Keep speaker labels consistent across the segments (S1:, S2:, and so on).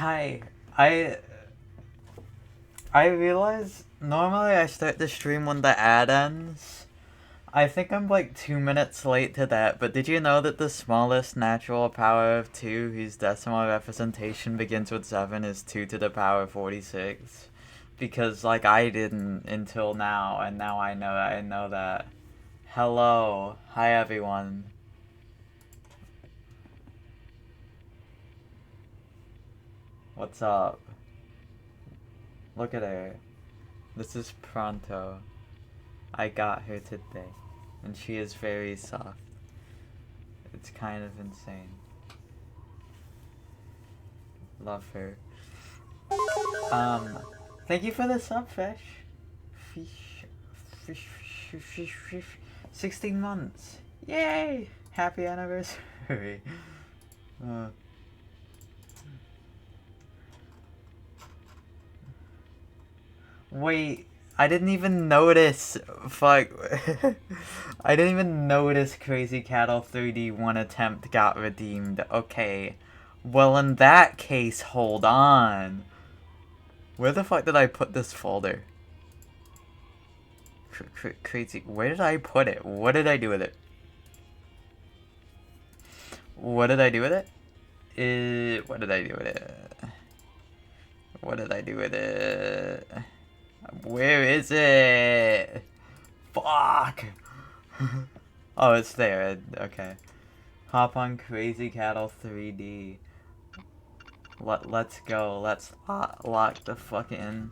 S1: Hi. I realize normally I start the stream when the ad ends. I think I'm like 2 minutes late to that, but did you know that the smallest natural power of 2 whose decimal representation begins with 7 is 2 to the power 46? Because like I didn't until now, and now I know that. Hello. Hi everyone. What's up? Look at her. This is Pronto. I got her today, and she is very soft. It's kind of insane. Love her. Um, Thank you for the sub, fish. Fish. 16 months. Yay! Happy anniversary. Uh, Wait, I didn't even notice. Fuck. I didn't even notice Crazy Cattle 3D 1 attempt got redeemed. Okay. Well, in that case, hold on. Where the fuck did I put this folder? Crazy. Where did I put it? What did I do with it? What did I do with it? What did I do with it? What did I do with it? Where is it? Fuck! Oh, it's there. Okay. Hop on Crazy Cattle 3D. Let's go. Let's lock the fucking...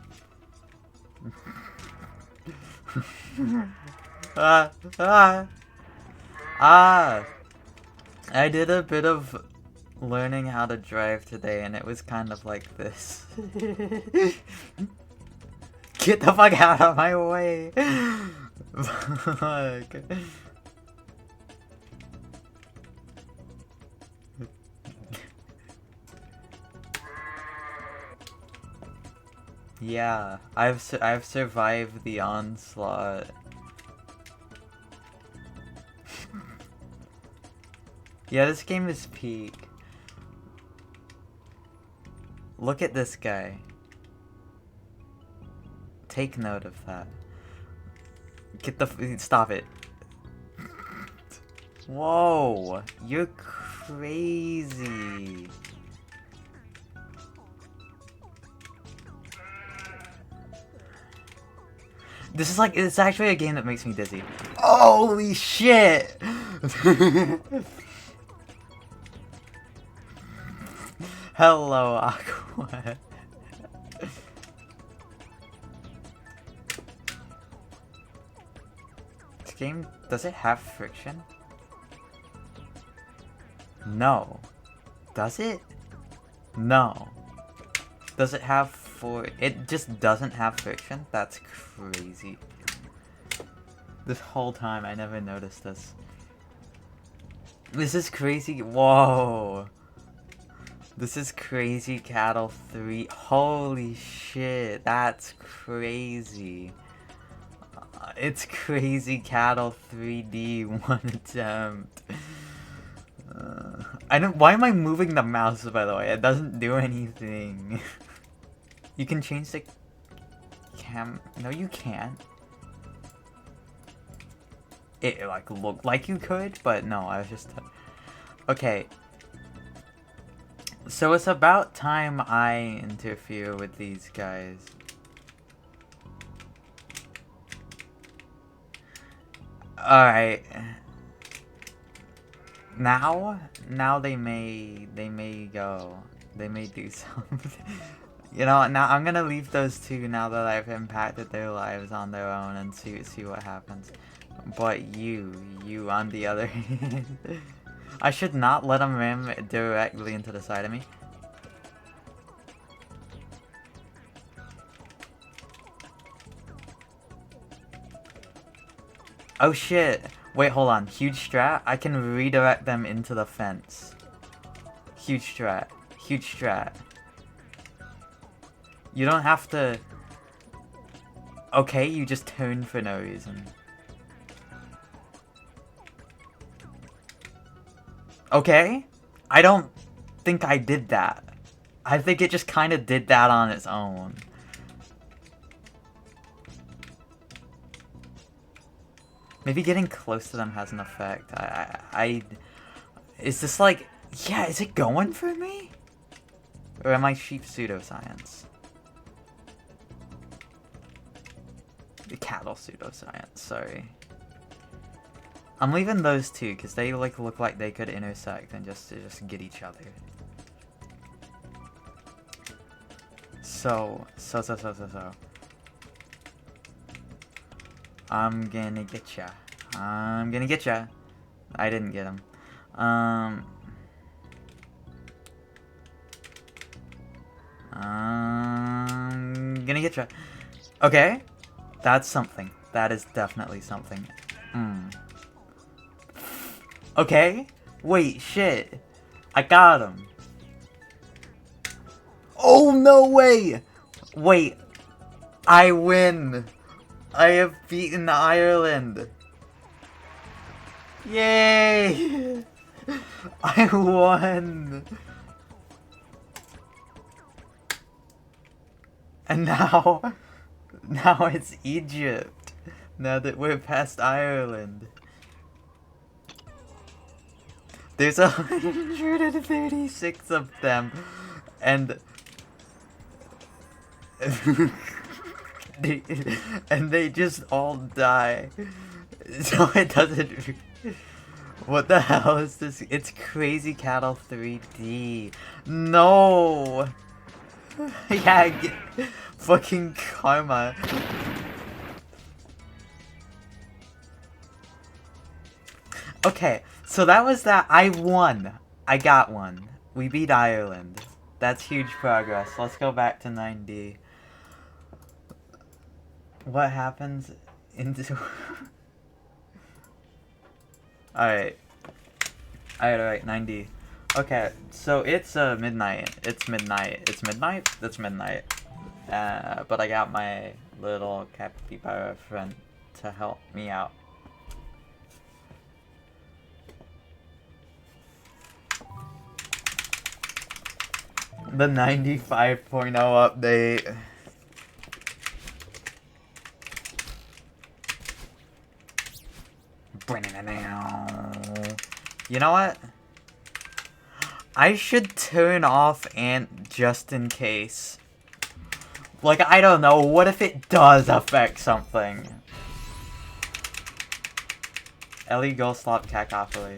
S1: ah! Ah! Ah! I did a bit of learning how to drive today, and it was kind of like this. Get the fuck out of my way! Fuck. Yeah, I've survived the onslaught. Yeah, this game is peak. Look at this guy. Take note of that. Stop it. Whoa, you're crazy. This is like, it's actually a game that makes me dizzy. Holy shit! Hello, Aqua. This game, does it have friction? No. Does it? No. Does it have it just doesn't have friction? That's crazy. This whole time I never noticed this. This is crazy. Whoa. This is Crazy Cattle 3. Holy shit, that's crazy. It's Crazy Cattle 3D 1 attempt. I don't. Why am I moving the mouse, by the way? It doesn't do anything. You can change the No, you can't. It like looked like you could, but no, I was just... Okay. So it's about time I interfere with these guys. Alright. Now they may go. They may do something. You know, now I'm gonna leave those two now that I've impacted their lives on their own and see what happens. But you on the other hand, I should not let them ram directly into the side of me. Oh shit! Wait, hold on. Huge strat? I can redirect them into the fence. Huge strat. Huge strat. You don't have to... Okay, you just turn for no reason. Okay? I don't think I did that. I think it just kind of did that on its own. Maybe getting close to them has an effect. Is this like... Yeah, is it going for me? Or am I sheep pseudoscience? The cattle pseudoscience, sorry. I'm leaving those two, because they like look like they could intersect and just get each other. So. I'm gonna get ya. I'm gonna get ya. I didn't get him. I'm gonna get ya. Okay. That's something. That is definitely something. Okay. Wait, shit. I got him. Oh, no way! Wait. I win. I have beaten Ireland. Yay! I won. And now it's Egypt. Now that we're past Ireland. There's 136 of them. And... and they just all die. So it doesn't... What the hell is this? It's Crazy Cattle 3D. No! Yeah, fucking karma. Okay, so that was that. I won. I got one. We beat Ireland. That's huge progress. Let's go back to 9D. What happens into... Alright, 9D. Okay, so it's midnight. It's midnight. But I got my little capybara friend to help me out. The 95.0 update. You know what? I should turn off Ant just in case. Like, I don't know, what if it does affect something? Ellie, go slop cacophony.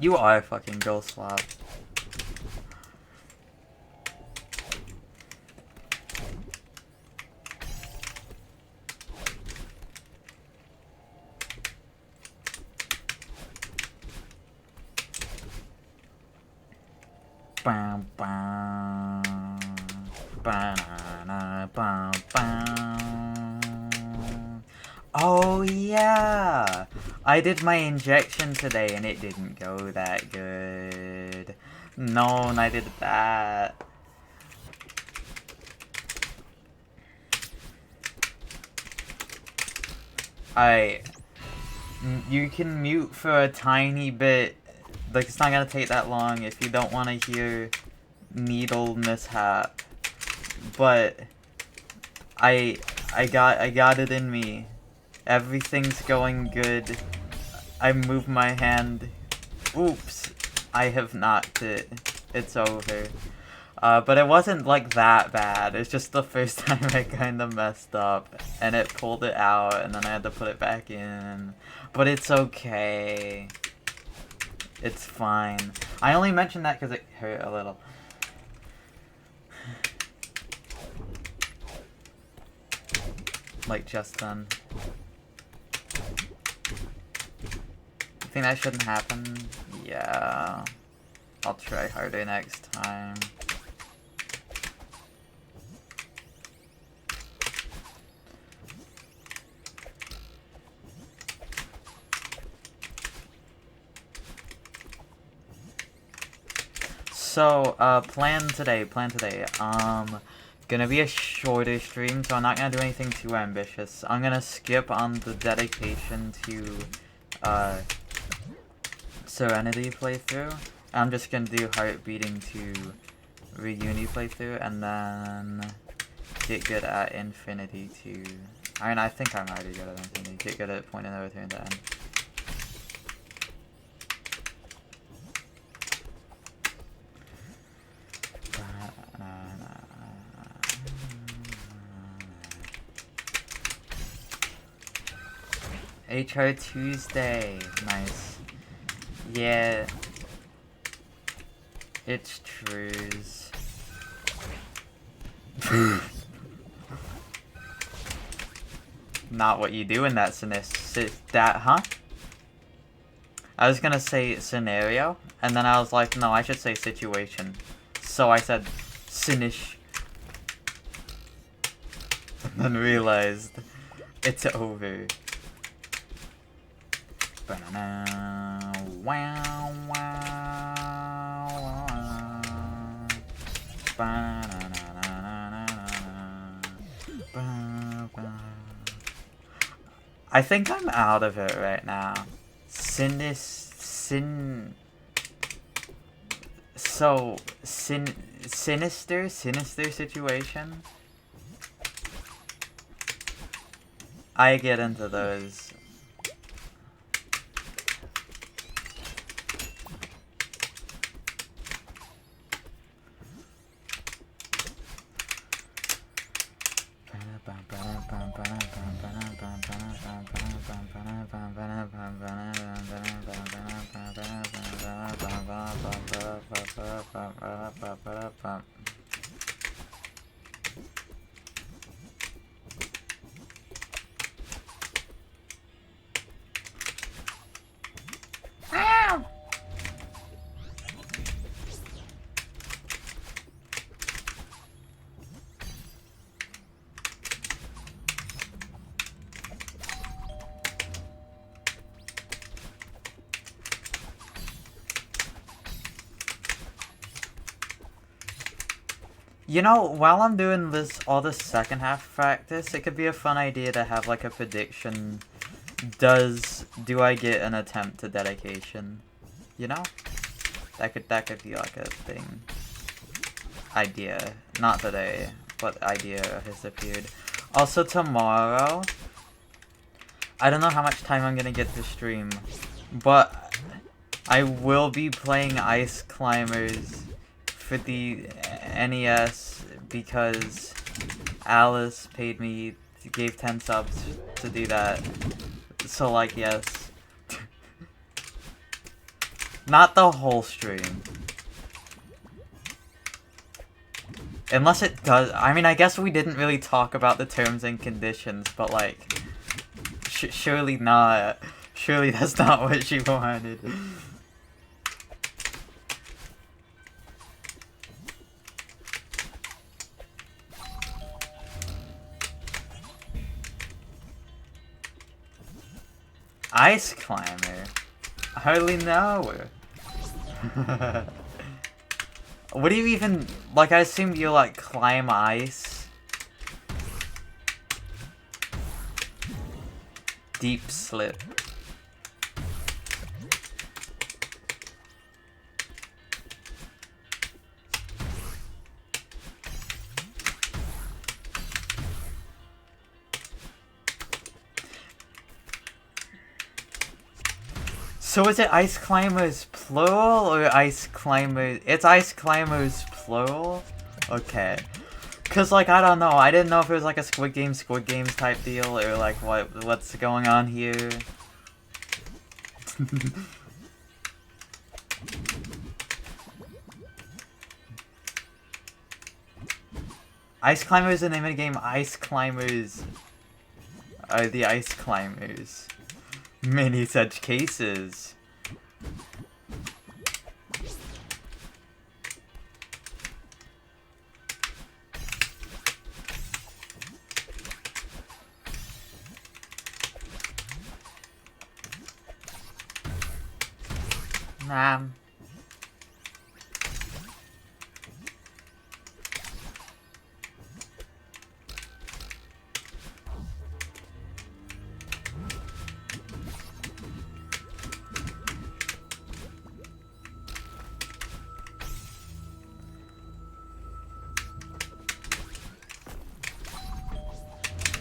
S1: You are a fucking ghost slop. Bam, bam, banana, bam, bam. Oh yeah! I did my injection today and it didn't go that good. No, and I did that. Alright. You can mute for a tiny bit. Like, it's not gonna take that long if you don't want to hear needle mishap. But I got it in me. Everything's going good. I move my hand. Oops. I have knocked it. It's over. But it wasn't like that bad. It's just the first time I kind of messed up. And it pulled it out and then I had to put it back in. But it's okay. It's fine. I only mentioned that because it hurt a little. Like just then. You think that shouldn't happen? Yeah. I'll try harder next time. So, plan today. Gonna be a shorter stream, so I'm not gonna do anything too ambitious. I'm gonna skip on the dedication to, Serenity playthrough. I'm just gonna do Heart Beating to Reuni playthrough, and then get good at Infinity to... I mean, I think I'm already good at Infinity. Get good at Point and No Return to End. HR Tuesday. Nice. Yeah. It's trues. Not what you do in that huh? I was gonna say scenario, and then I was like, no, I should say situation. So I said sinish. And then realized it's over. Wow, I think I'm out of it right now. Sinister situation. I get into those. You know, while I'm doing all this second half practice, it could be a fun idea to have like a prediction. Do I get an attempt to dedication? You know? That could be like a thing. Idea. Not today, but idea has appeared. Also tomorrow, I don't know how much time I'm gonna get to stream, but I will be playing Ice Climbers for the NES because Alice gave 10 subs to do that. So like, yes. Not the whole stream. Unless it does. I mean, I guess we didn't really talk about the terms and conditions, but like, surely not. Surely that's not what she wanted. Ice climber? I hardly know. What do you even... Like, I assume you, like, climb ice? Deep slip. So is it Ice Climbers plural or Ice Climbers? It's Ice Climbers plural? Okay. Cause like, I don't know, I didn't know if it was like a Squid Games type deal or like what's going on here. Ice Climbers in the minigame Ice Climbers are the Ice Climbers. Many such cases.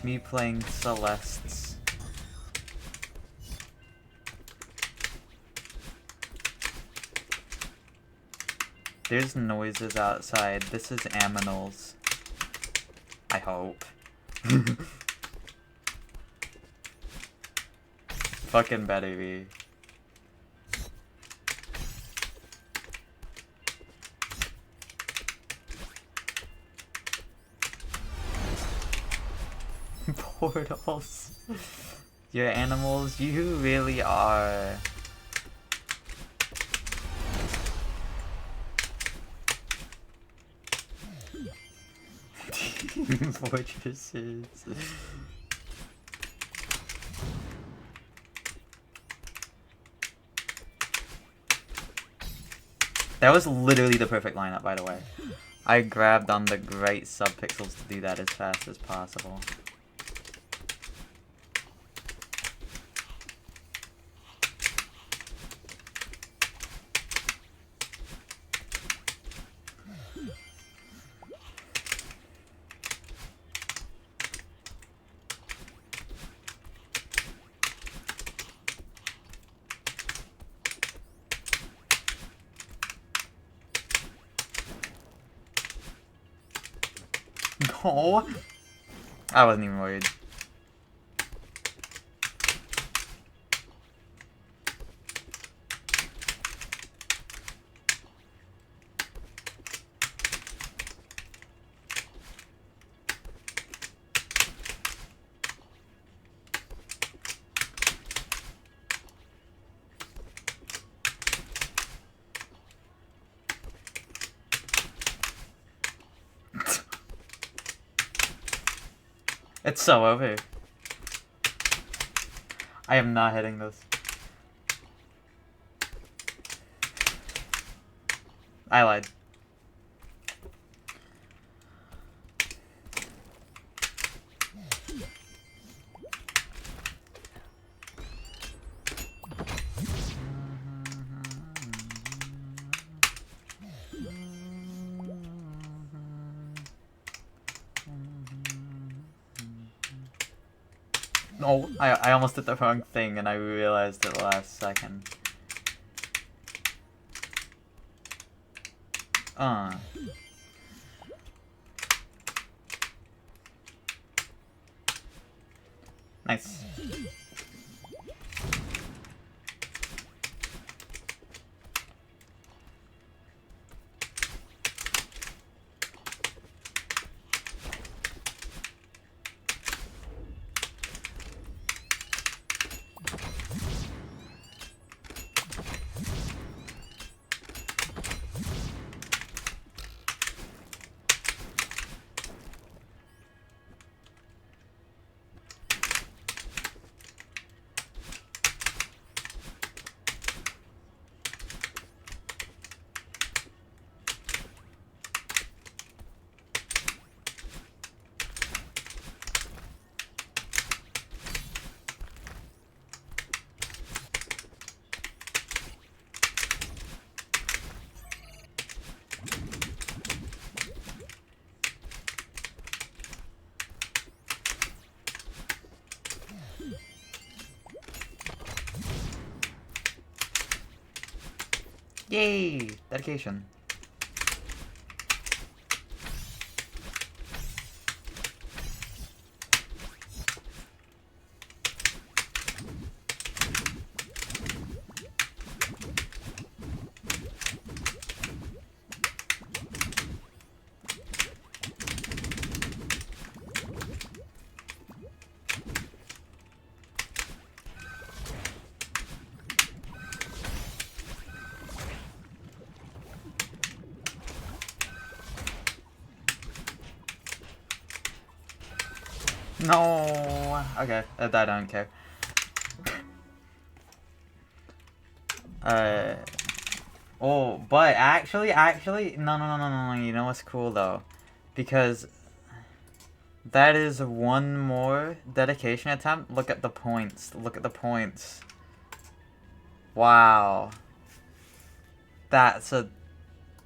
S1: Me playing Celestes. There's noises outside. This is aminals. I hope. Fucking better be. Portals. You're animals, you really are. Fortresses. That was literally the perfect lineup, by the way. I grabbed on the great subpixels to do that as fast as possible. No, I wasn't even worried. It's so over. I am not hitting this. I lied. No, I almost did the wrong thing and I realized it last second. Nice. Yay! Dedication. No. Okay, I don't care. Oh, but actually, no. You know what's cool though, because that is one more dedication attempt. Look at the points. Look at the points. Wow. That's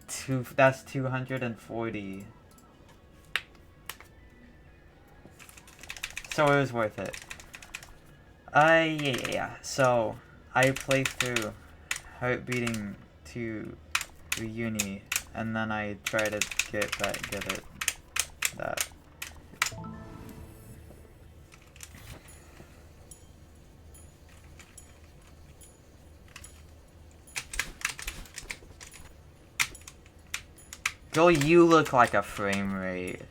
S1: 240. So it was worth it. Yeah. So I played through Heartbeating to the uni, and then I try to get good at that. Girl, you look like a frame rate.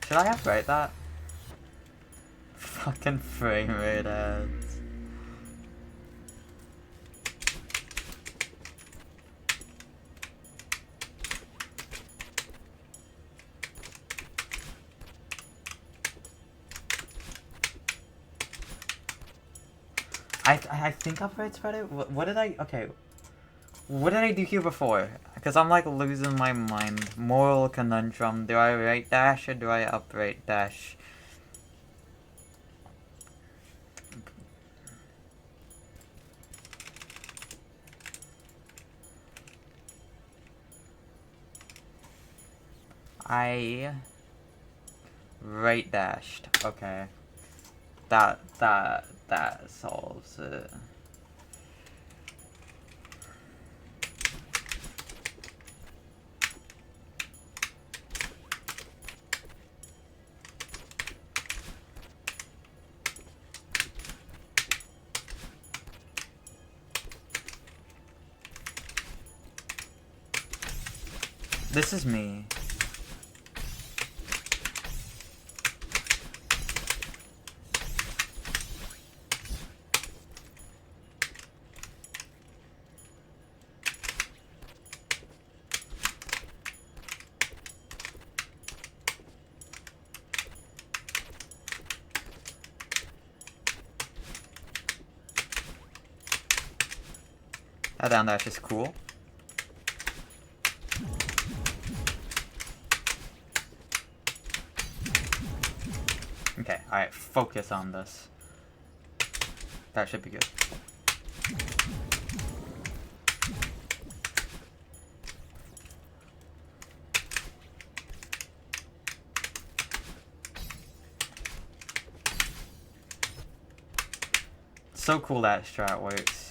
S1: Should I upgrade that? Fucking frame rate ads. I think upgrades better. What did I? Okay. What did I do here before? Because I'm like losing my mind. Moral conundrum. Do I right dash or do I upright dash? I right dashed. Okay. That solves it. This is me. That down dash is cool. Okay, alright, focus on this. That should be good. So cool that strat works.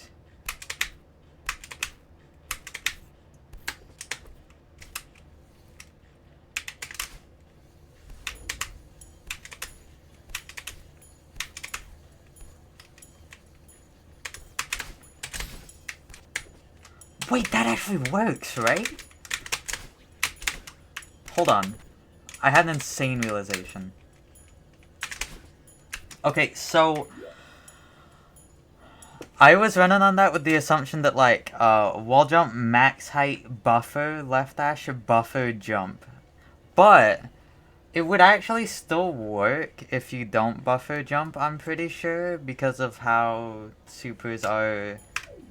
S1: Wait, that actually works, right? Hold on. I had an insane realization. Okay, so I was running on that with the assumption that, like, wall jump, max height, buffer, left dash, or buffer jump. But it would actually still work if you don't buffer jump, I'm pretty sure, because of how supers are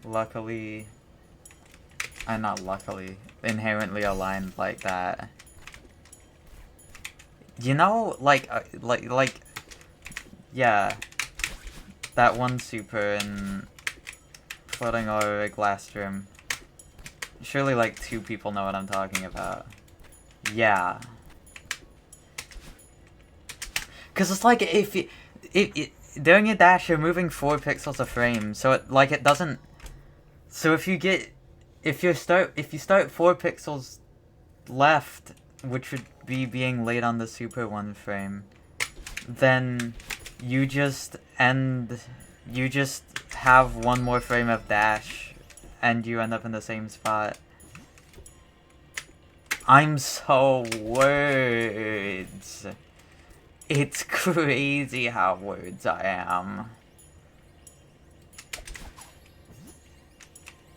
S1: luckily... not luckily, inherently aligned like that. You know, like, yeah, that one super in Floating Over a Glass Room. Surely, like, 2 people know what I'm talking about. Yeah. Because it's like, if you... during your dash, you're moving 4 pixels a frame, so it doesn't... So if you get... If you start 4 pixels left, which would be being late on the super 1 frame, then you just have 1 more frame of dash, and you end up in the same spot. I'm so words. It's crazy how words I am.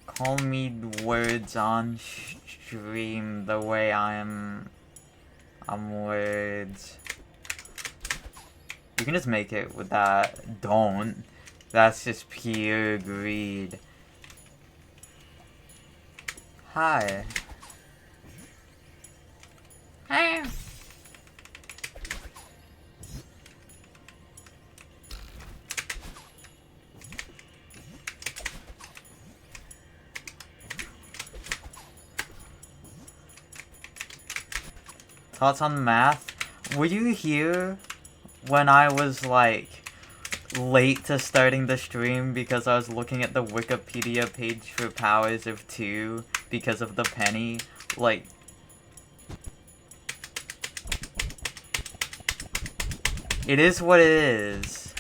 S1: Call me words on stream the way I'm words. You can just make it with that. Don't. That's just pure greed. Hi. Hi. Thoughts on math? Were you here when I was, like, late to starting the stream because I was looking at the Wikipedia page for powers of 2 because of the penny? Like... It is what it is.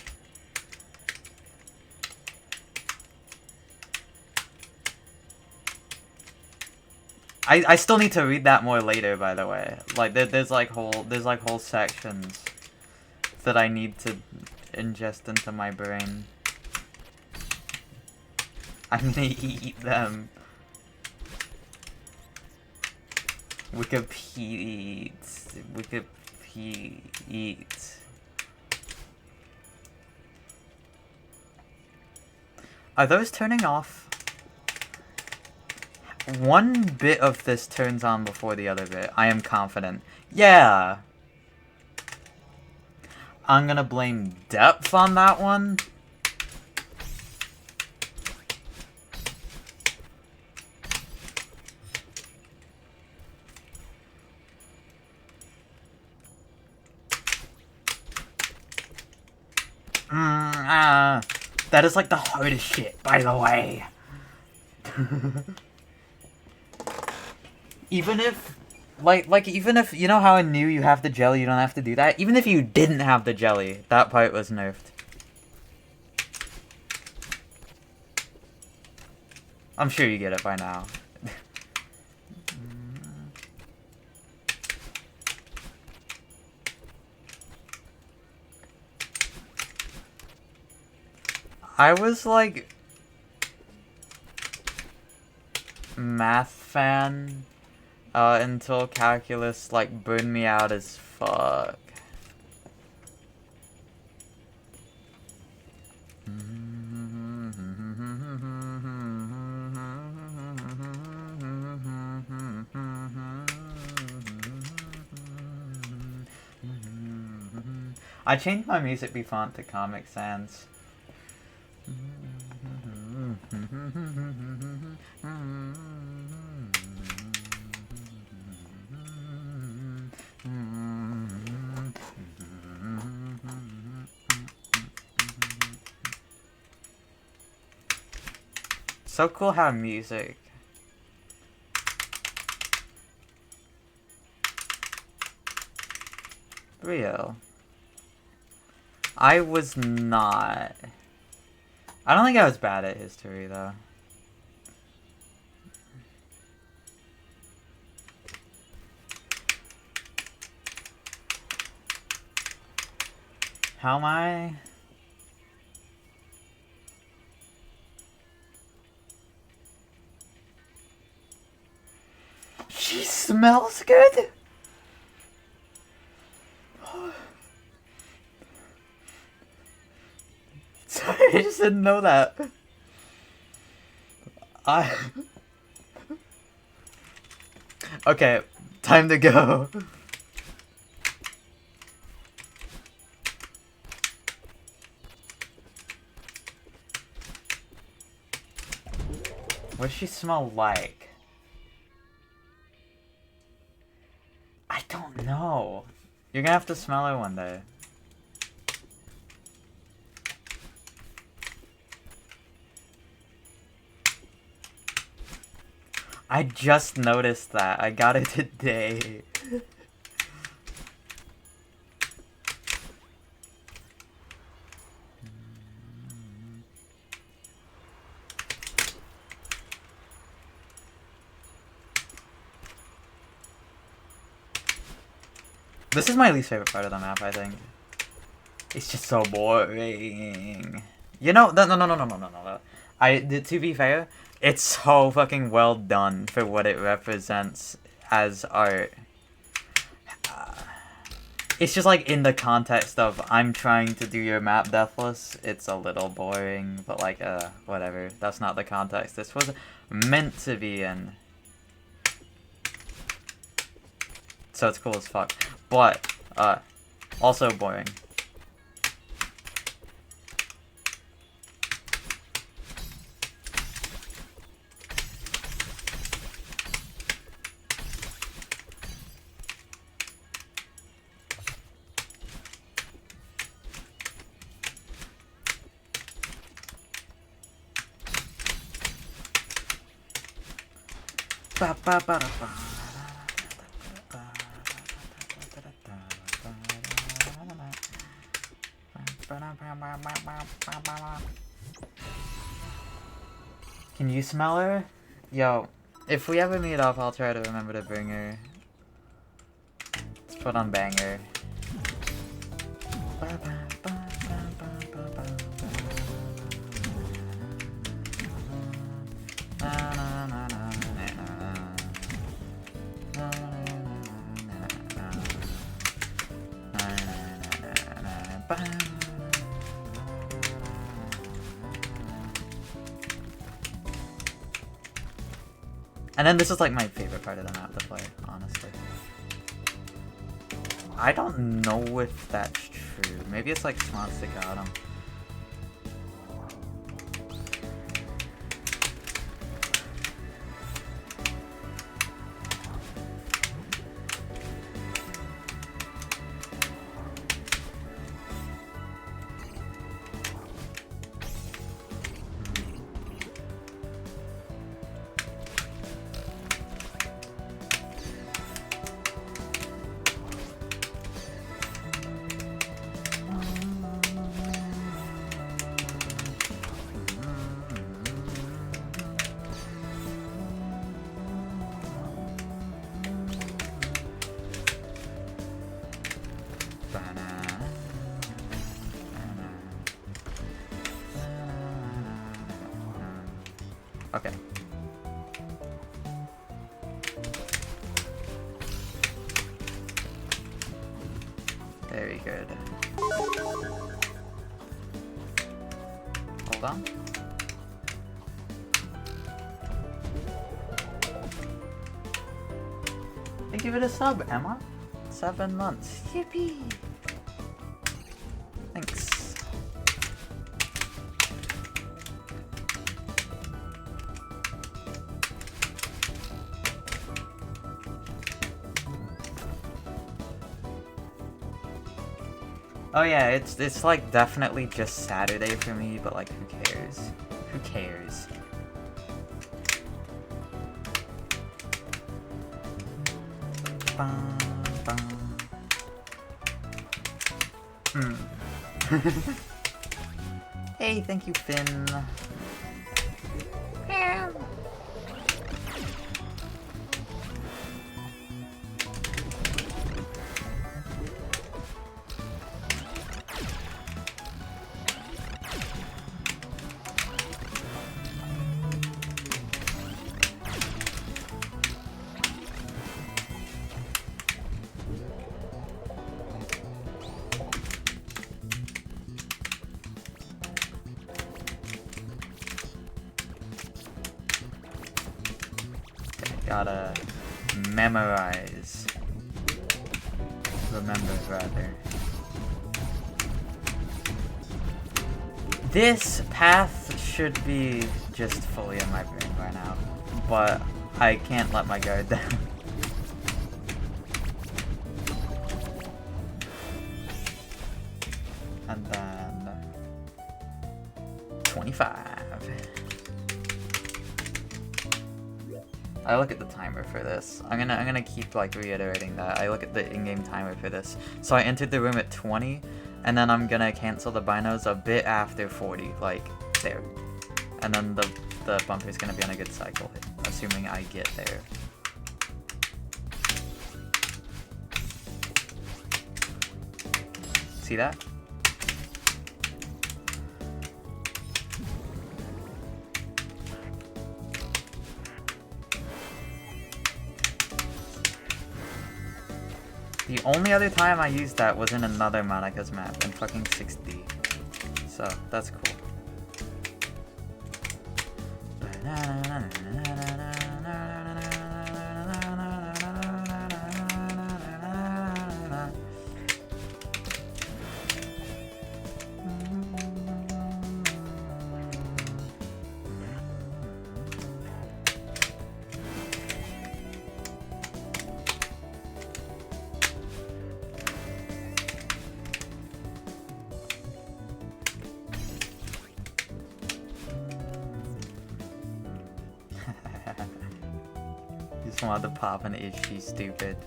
S1: I still need to read that more later, by the way. Like there's whole sections that I need to ingest into my brain. I'm gonna eat them. Wikipedia. Are those turning off? One bit of this turns on before the other bit. I am confident. Yeah! I'm gonna blame depth on that one. That is like the hardest shit, by the way. Even if, even if, you know how in New you have the jelly, you don't have to do that? Even if you didn't have the jelly, that part was nerfed. I'm sure you get it by now. I was, like, math fan, until calculus, like, burned me out as fuck. I changed my music font to Comic Sans. So cool how music. Real. I was not. I don't think I was bad at history, though. How am I? She smells good? Sorry, I just didn't know that. Okay, time to go. What does she smell like? I don't know. You're gonna have to smell her one day. I just noticed that. I got it today. This is my least favorite part of the map, I think. It's just so boring. You know, no. To be fair, it's so fucking well done for what it represents as art. It's just like in the context of I'm trying to do your map deathless, it's a little boring, but like, whatever. That's not the context this was meant to be in. So it's cool as fuck. But, also boring. Can you smell her? Yo, if we ever meet up, I'll try to remember to bring her. Let's put on banger. And then this is like my favorite part of the map to play, honestly. I don't know if that's true. Maybe it's like smots that got him. Okay. Very good. Hold on. Thank you for the sub, Emma. 7 months. Yippee! Thanks. Oh yeah, it's like definitely just Saturday for me, but like who cares? Who cares? Bum, bum. Hey, thank you, Finn. Gotta memorize. Remember, rather. This path should be just fully in my brain by now, but I can't let my guard down. And then 25. I look at the timer for this. I'm gonna keep like reiterating that. I look at the in-game timer for this. So I entered the room at 20, and then I'm gonna cancel the binos a bit after 40, like there. And then the bumper's gonna be on a good cycle, assuming I get there. See that? The only other time I used that was in another Monica's map in fucking 6D. So, that's cool. Mother poppin', is she stupid?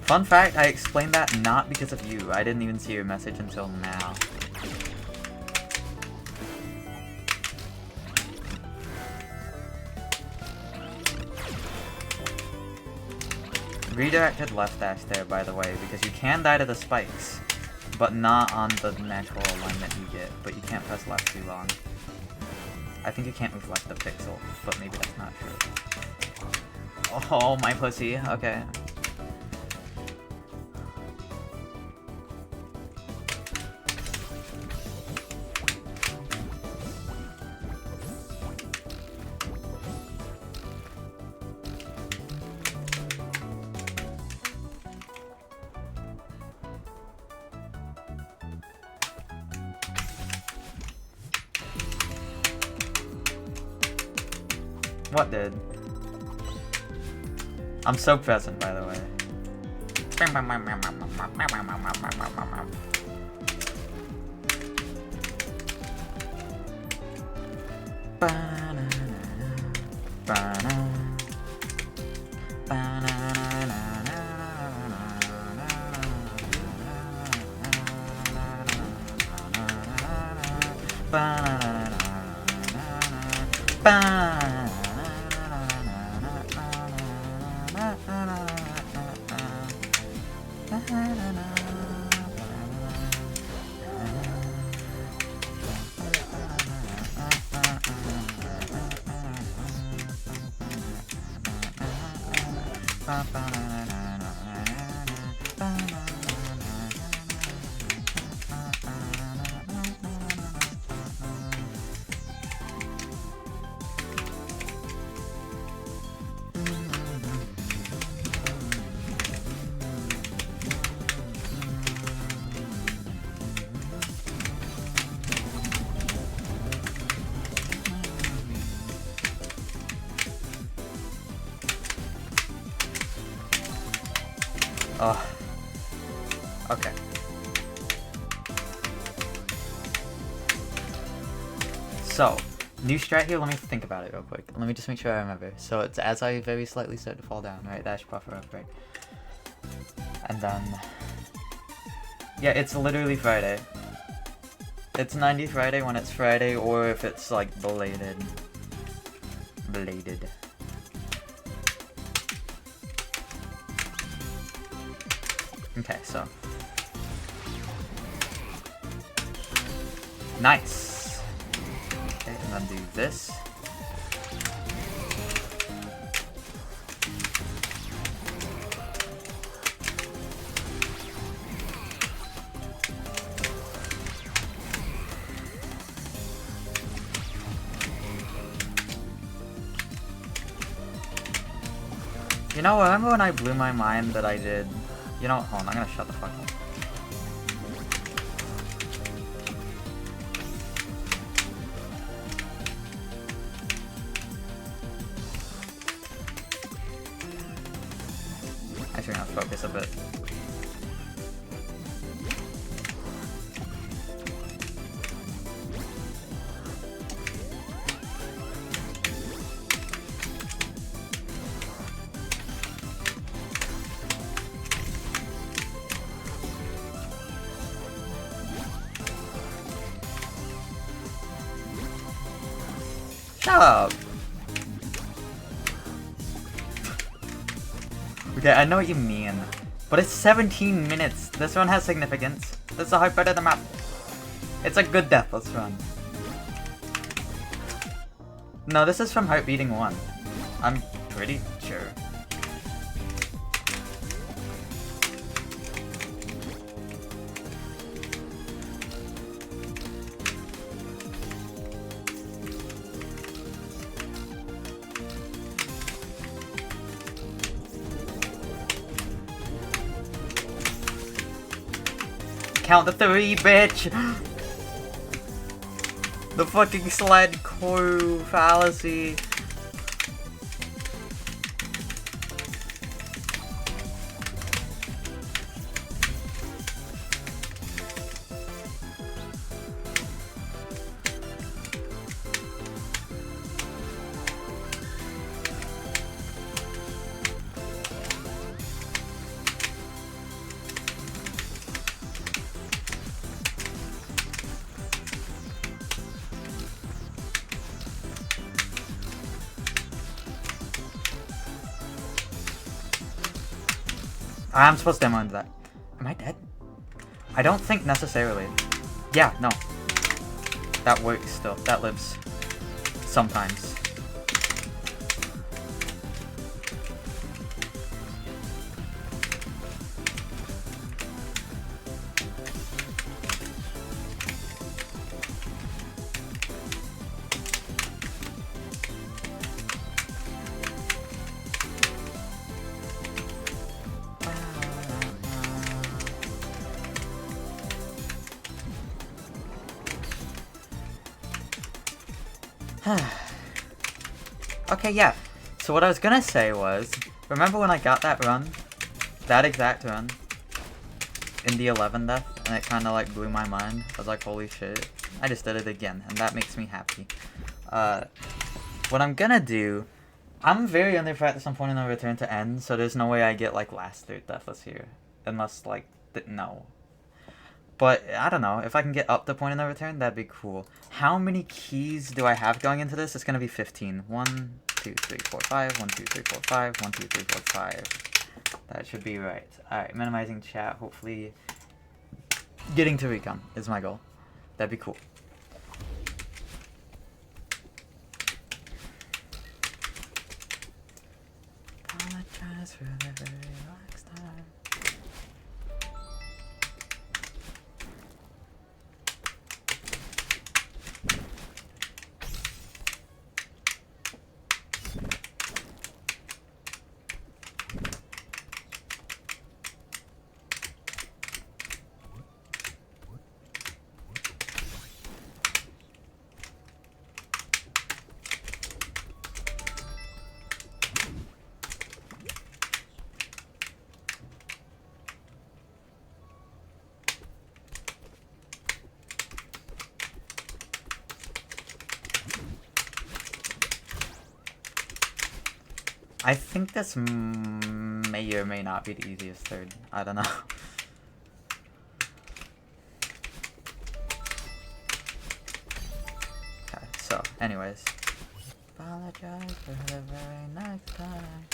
S1: Fun fact, I explained that not because of you. I didn't even see your message until now. Redirected left dash there, by the way, because you can die to the spikes, but not on the natural alignment you get, but you can't press left too long. I think you can't move left a pixel, but maybe that's not true. Oh, my pussy. Okay. What did? I'm so present, by the way. Oh. Okay. So, new strat here, let me think about it real quick. Let me just make sure I remember. So it's as I very slightly start to fall down, right? Dash buffer up, right? And then... yeah, it's literally Friday. It's 90 Friday when it's Friday, or if it's like belated. Belated. Okay, so. Nice! Okay, and then do this. You know, remember when I blew my mind that I did... You know, hold on, I'm gonna shut the fuck up. Actually, I'm gonna focus a bit. Shut up! Okay, I know what you mean. But it's 17 minutes. This one has significance. This is a hype better than map. It's a good deathless run. No, this is from Heart Beating 1. I'm pretty sure. Count the 3, bitch! The fucking sled crew fallacy. I'm supposed to demo into that. Am I dead? I don't think necessarily. Yeah, no. That works still. That lives. Sometimes. Okay, yeah. So what I was gonna say was, remember when I got that run? That exact run? In the 11 death? And it kinda like blew my mind. I was like, holy shit. I just did it again, and that makes me happy. What I'm gonna do... I'm very under practice on point of no return to end, so there's no way I get like last third deathless here. Unless like, no. But, I don't know, if I can get up to point of no return, that'd be cool. How many keys do I have going into this? It's gonna be 15. 1, 2, 3, 4, 5. 1, 2, 3, 4, 5. 1, 2, 3, 4, 5. That should be right. Alright, minimizing chat. Hopefully getting to recon is my goal. That'd be cool. Apologize for the very last time. I think this may or may not be the easiest third. I don't know. Okay, so, anyways. Apologize for the very next time.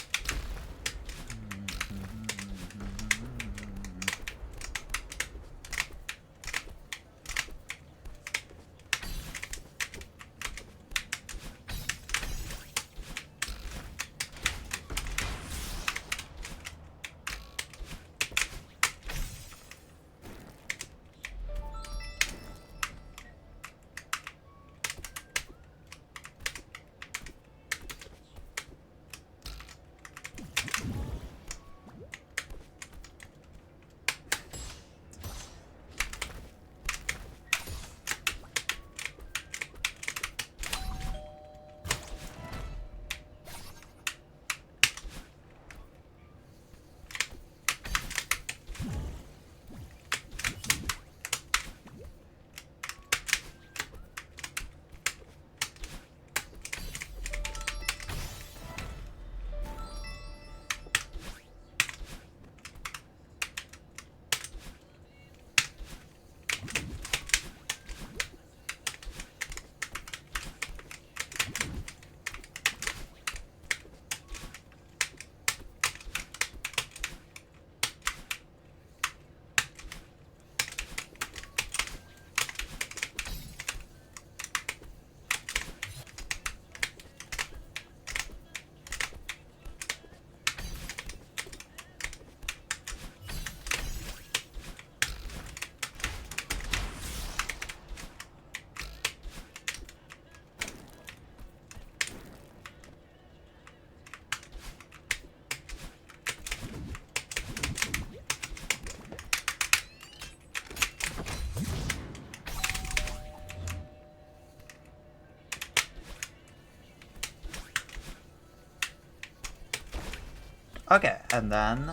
S1: Okay, and then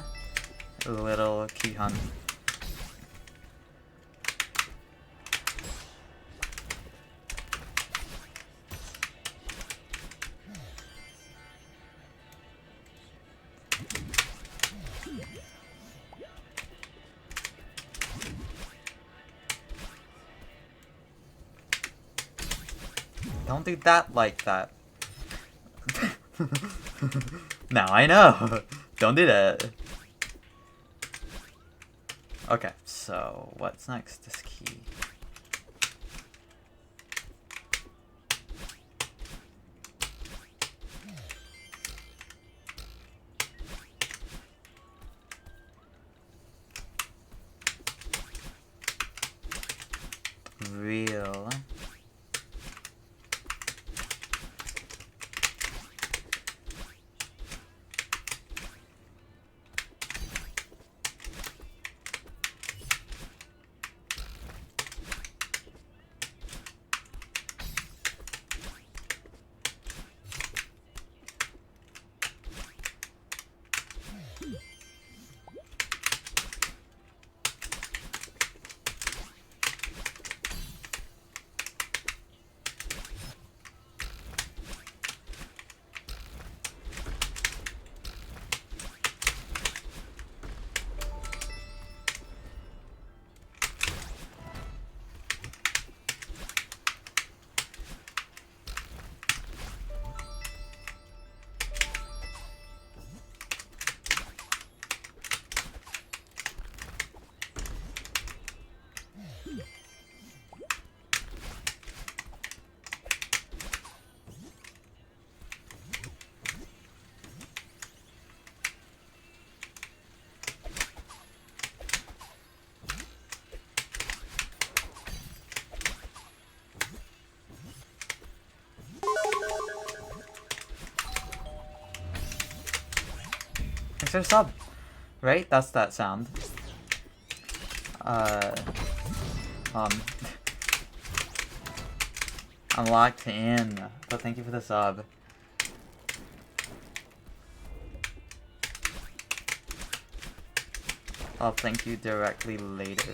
S1: a little key hunt. Don't do that like that. Now I know. Don't do that. Okay, so what's next? This key. Real. Thanks for the sub. Right? That's that sound. I'm locked in, but thank you for the sub. I'll thank you directly later.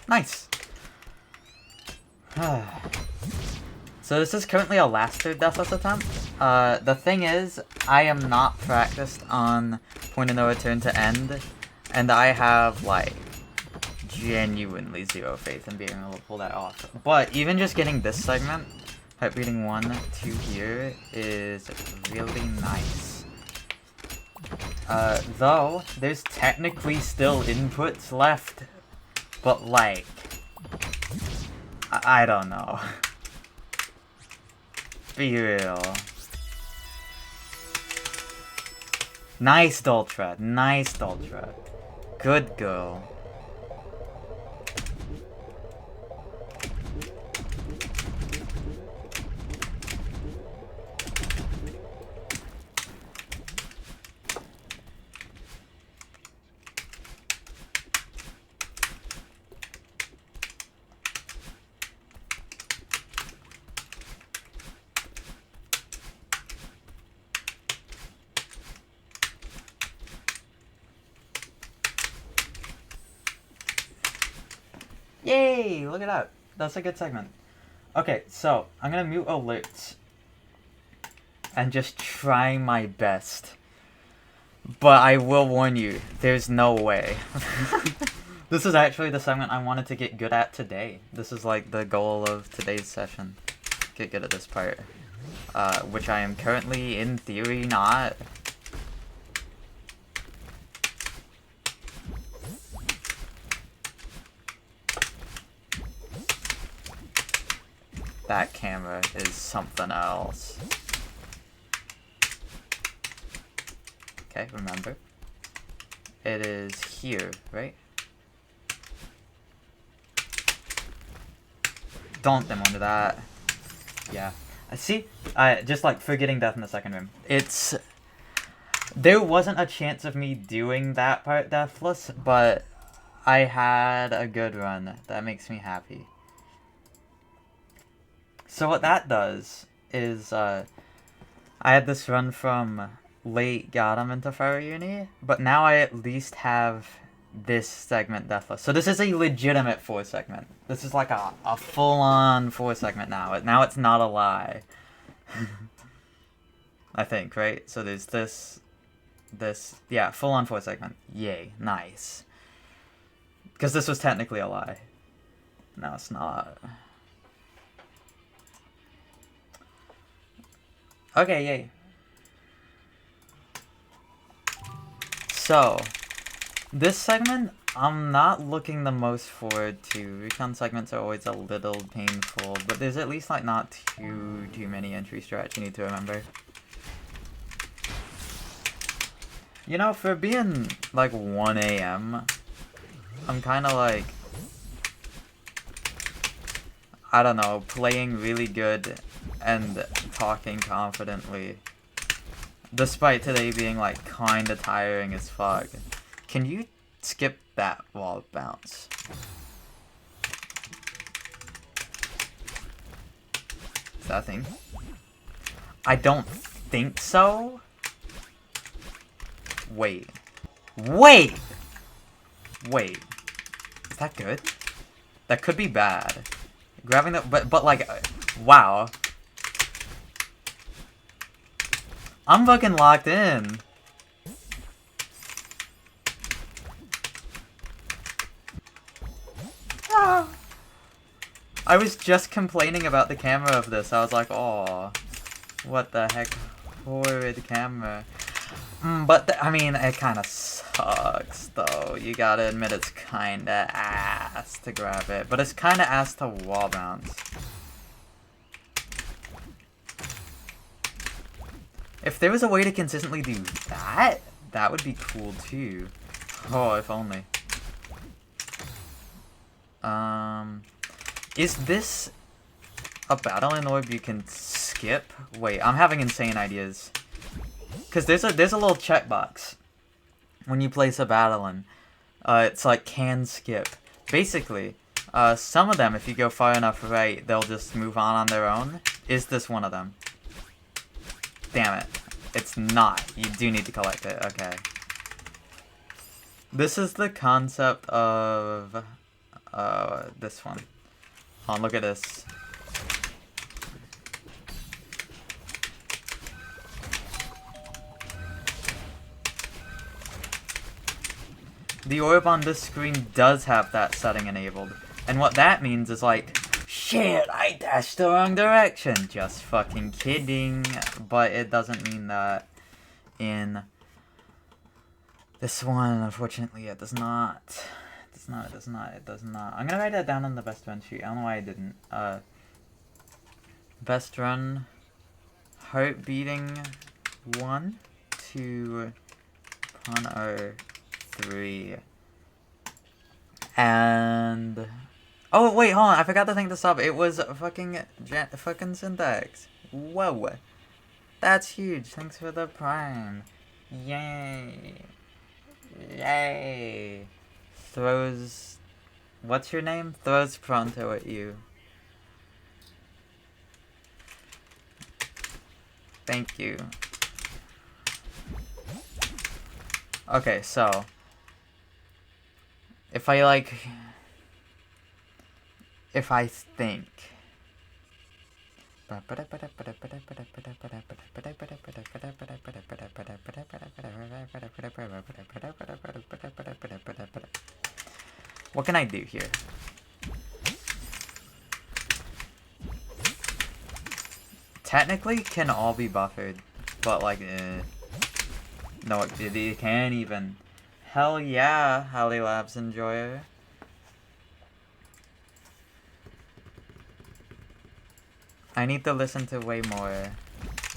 S1: Nice. So this is currently a laster Deathless attempt. The thing is, I am not practiced on Point of No Return to End, and I have, like, genuinely zero faith in being able to pull that off. But even just getting this segment, heartbeating 1, 2 here, is really nice. Though, there's technically still inputs left, but, like, I don't know. Be real. Nice Doltra. Nice Doltra. Good girl. Yay! Look at that. That's a good segment. Okay, so I'm gonna mute alerts and just try my best. But I will warn you, there's no way. This is actually the segment I wanted to get good at today. This is like the goal of today's session. Get good at this part. Which I am currently, in theory, not. That camera is something else. Okay, remember. It is here, right? Don't demon that. Yeah. See? Just like forgetting death in the second room. There wasn't a chance of me doing that part deathless, but I had a good run. That makes me happy. So what that does is, I had this run from late Gotham into Fire Uni, but now I at least have this segment deathless. So this is a legitimate 4 segment. This is like a full-on 4 segment now. Now it's not a lie. I think, right? So there's this, yeah, full-on 4 segment. Yay, nice. Because this was technically a lie. No, it's not. Okay, yay. So, this segment, I'm not looking the most forward to. Recon segments are always a little painful, but there's at least like not too many entry strats you need to remember. You know, for being like 1 AM, I'm kind of like, I don't know, playing really good and talking confidently. Despite today being like kinda tiring as fuck. Can you skip that wall bounce? Is that a thing? I don't think so. Wait. Wait! Wait. Is that good? That could be bad. Grabbing the but like wow. I'm fucking locked in. Ah. I was just complaining about the camera of this. I was like, oh, what the heck, horrid camera. But I mean, it kind of sucks though. You gotta admit it's kind of ass to grab it, but it's kind of ass to wall bounce. If there was a way to consistently do that, that would be cool too. Oh, if only. Is this a battling orb you can skip? Wait, I'm having insane ideas. Cause there's a little checkbox when you place a battling. It's like can skip. Basically, some of them, if you go far enough right, they'll just move on their own. Is this one of them? Damn it. It's not. You do need to collect it. Okay. This is the concept of this one. Oh, look at this. The orb on this screen does have that setting enabled. And what that means is like, shit, I dashed the wrong direction. Just fucking kidding. But it doesn't mean that in this one, unfortunately, it does not. It does not. I'm gonna write that down on the best run sheet. I don't know why I didn't. Best run, heart beating 1, 2, punter 3, and oh wait, hold on, I forgot to think this up. It was fucking syntax. Whoa, that's huge. Thanks for the prime. Yay, yay. Throws, what's your name? Throws pronto at you. Thank you. Okay, so if I think what can I do here? Technically, can all be buffered, but like, no, it can't even. Hell yeah, Holly Labs enjoyer. I need to listen to way more.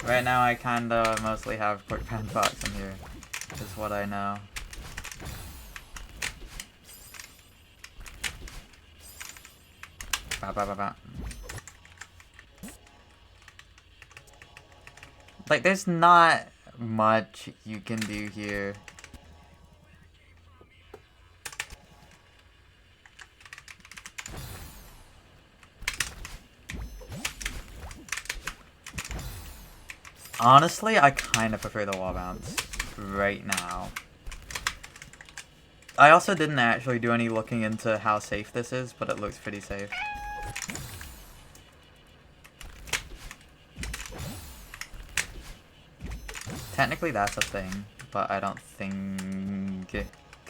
S1: Right now, I kinda mostly have Quick Pen Fox in here, is what I know. Bah, bah, bah, bah. Like, there's not much you can do here. Honestly, I kind of prefer the wall bounce right now. I also didn't actually do any looking into how safe this is, but it looks pretty safe. Technically that's a thing, but I don't think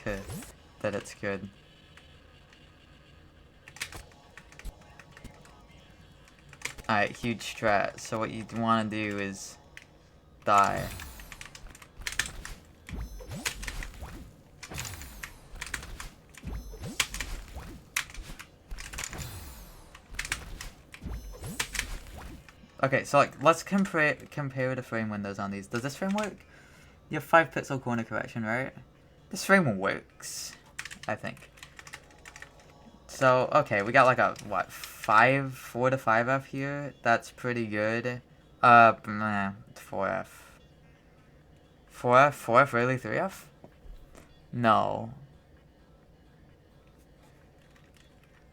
S1: that it's good. Alright, huge strat. So what you want to do is die. Okay, so like let's compare the frame windows on these. Does this frame work? You have 5 pixel corner correction, right? This frame works, I think. So okay, we got like a what 4 to 5F here. That's pretty good. 4F. 4F really 3F? No.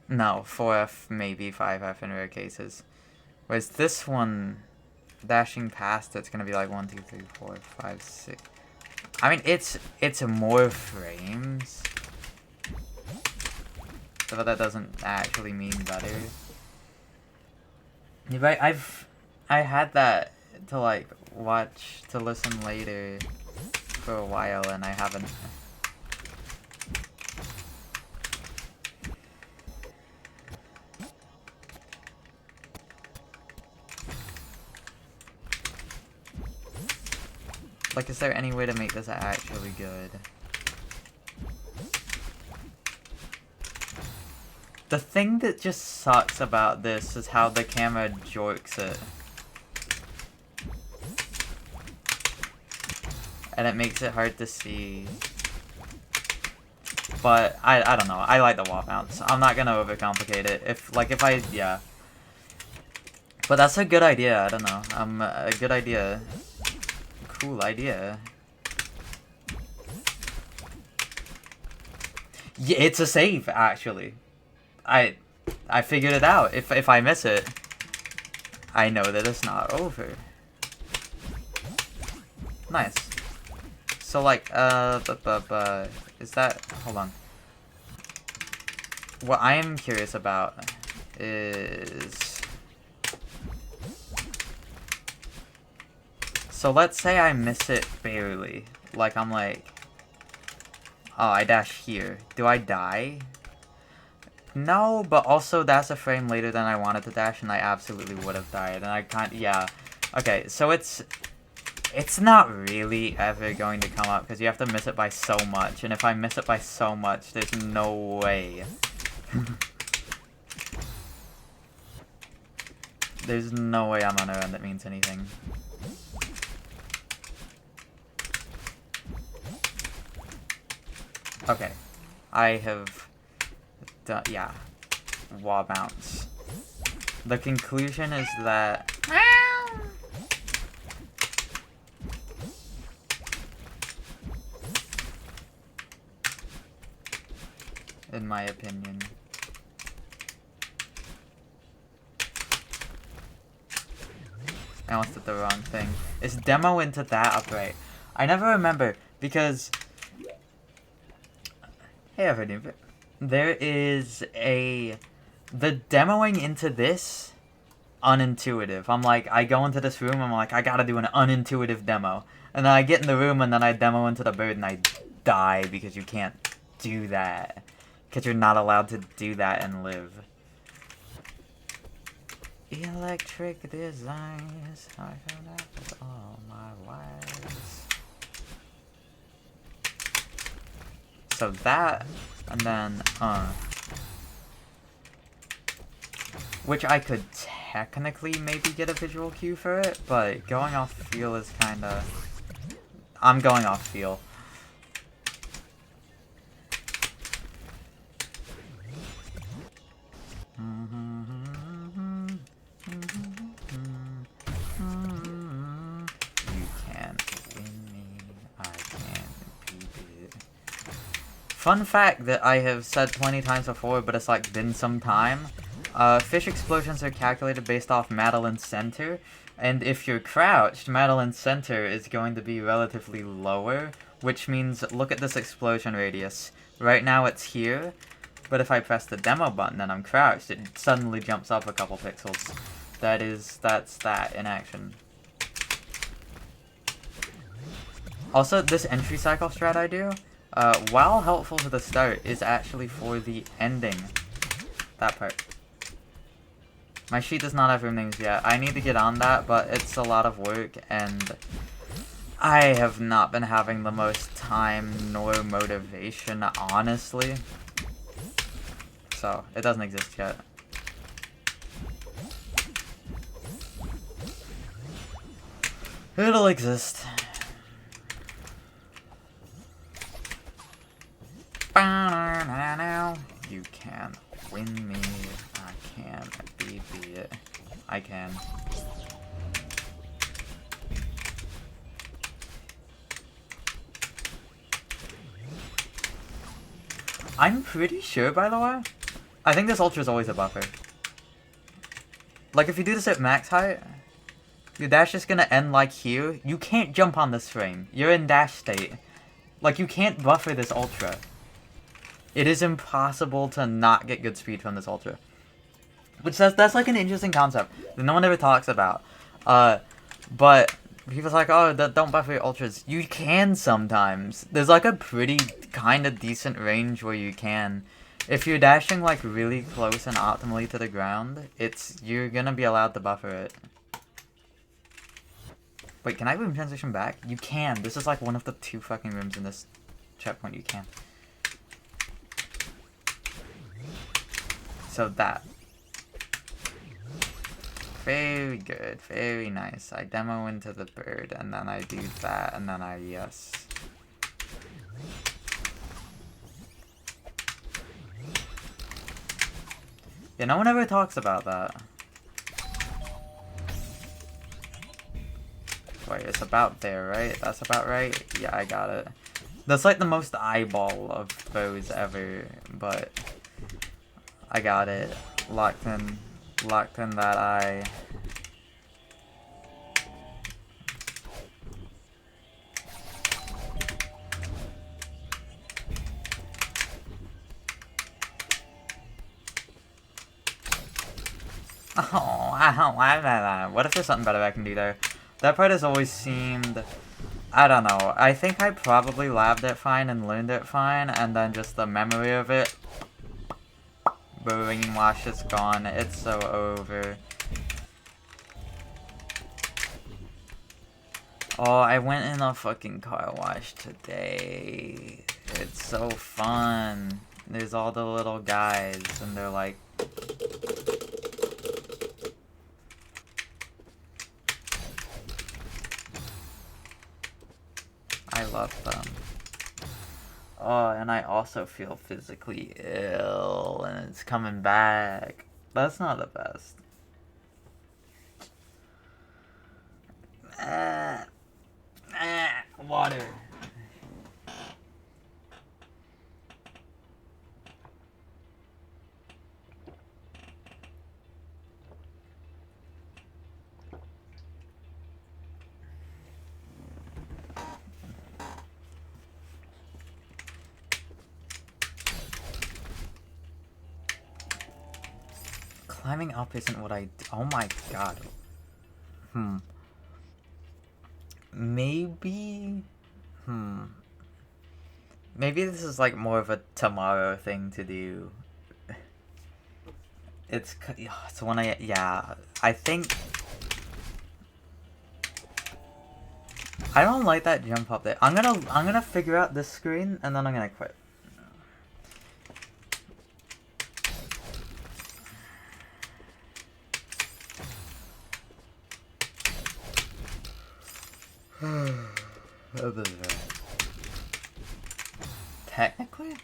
S1: No, 4F maybe 5F in rare cases. Whereas this one, dashing past it's gonna be like 1, 2, 3, 4, 5, 6. I mean it's more frames. But that doesn't actually mean better. Yeah, but I had that to like watch to listen later for a while and I haven't. Like, is there any way to make this actually good? The thing that just sucks about this is how the camera jorks it. And it makes it hard to see. But, I don't know. I like the wall bounce. I'm not gonna overcomplicate it. If yeah. But that's a good idea. I don't know. A good idea. Cool idea. Yeah, it's a save, actually. I figured it out. If I miss it, I know that it's not over. Nice. So like, is that, hold on. What I am curious about is, so let's say I miss it barely. Like, I'm like, oh, I dash here. Do I die? No, but also that's a frame later than I wanted to dash, and I absolutely would have died. And I can't, yeah. Okay, so it's not really ever going to come up, because you have to miss it by so much. And if I miss it by so much, there's no way. There's no way I'm on a run that means anything. Okay. I have done, yeah. Wall bounce. The conclusion is that... in my opinion. I almost did the wrong thing. Is demo into that upright? I never remember, because... Hey everybody, there is a... The demoing into this, unintuitive. I'm like, I go into this room, I'm like, I gotta do an unintuitive demo. And then I get in the room and then I demo into the bird and I die because you can't do that. Because you're not allowed to do that and live. Electric designs, I found out with all my lives. So that, and then, which I could technically maybe get a visual cue for it, but going off feel is kinda... I'm going off feel. fun fact that I have said 20 times before, but it's like been some time. Fish explosions are calculated based off Madeline's center, and if you're crouched, Madeline's center is going to be relatively lower, which means look at this explosion radius. Right now it's here, but if I press the demo button and I'm crouched, it suddenly jumps up a couple pixels. That's that in action. Also, this entry cycle strat I do, while helpful to the start, is actually for the ending. That part. My sheet does not have room names yet. I need to get on that, but it's a lot of work, and I have not been having the most time nor motivation, honestly. So, it doesn't exist yet. It'll exist. You can win me. I can beat it. I can. I'm pretty sure, by the way, I think this ultra is always a buffer. Like, if you do this at max height, your dash is gonna end like here. You can't jump on this frame. You're in dash state. Like, you can't buffer this ultra. It is impossible to not get good speed from this ultra. Which that's like an interesting concept that no one ever talks about. But people's like, oh, don't buffer your ultras. You can sometimes. There's like a pretty kind of decent range where you can. If you're dashing like really close and optimally to the ground, you're gonna be allowed to buffer it. Wait, can I room transition back? You can. This is like one of the 2 fucking rooms in this checkpoint you can. So that. Very good, very nice. I demo into the bird, and then I do that, and then I yes. Yeah, no one ever talks about that. Wait, it's about there, right? That's about right? Yeah, I got it. That's like the most eyeball of throws ever, but I got it. Locked in that eye. Oh, I don't like that. What if there's something better I can do there? That part has always seemed... I don't know. I think I probably labbed it fine and learned it fine, and then just the memory of it. Brainwash is gone. It's so over. Oh, I went in a fucking car wash today. It's so fun. There's all the little guys, and they're like... I love them. Oh, and I also feel physically ill, and it's coming back. That's not the best. Water. Climbing up isn't what I... Oh my god. Maybe... Maybe this is like more of a tomorrow thing to do. It's when I... Yeah. I think... I don't like that jump up there. I'm gonna figure out this screen, and then I'm gonna quit. Technically?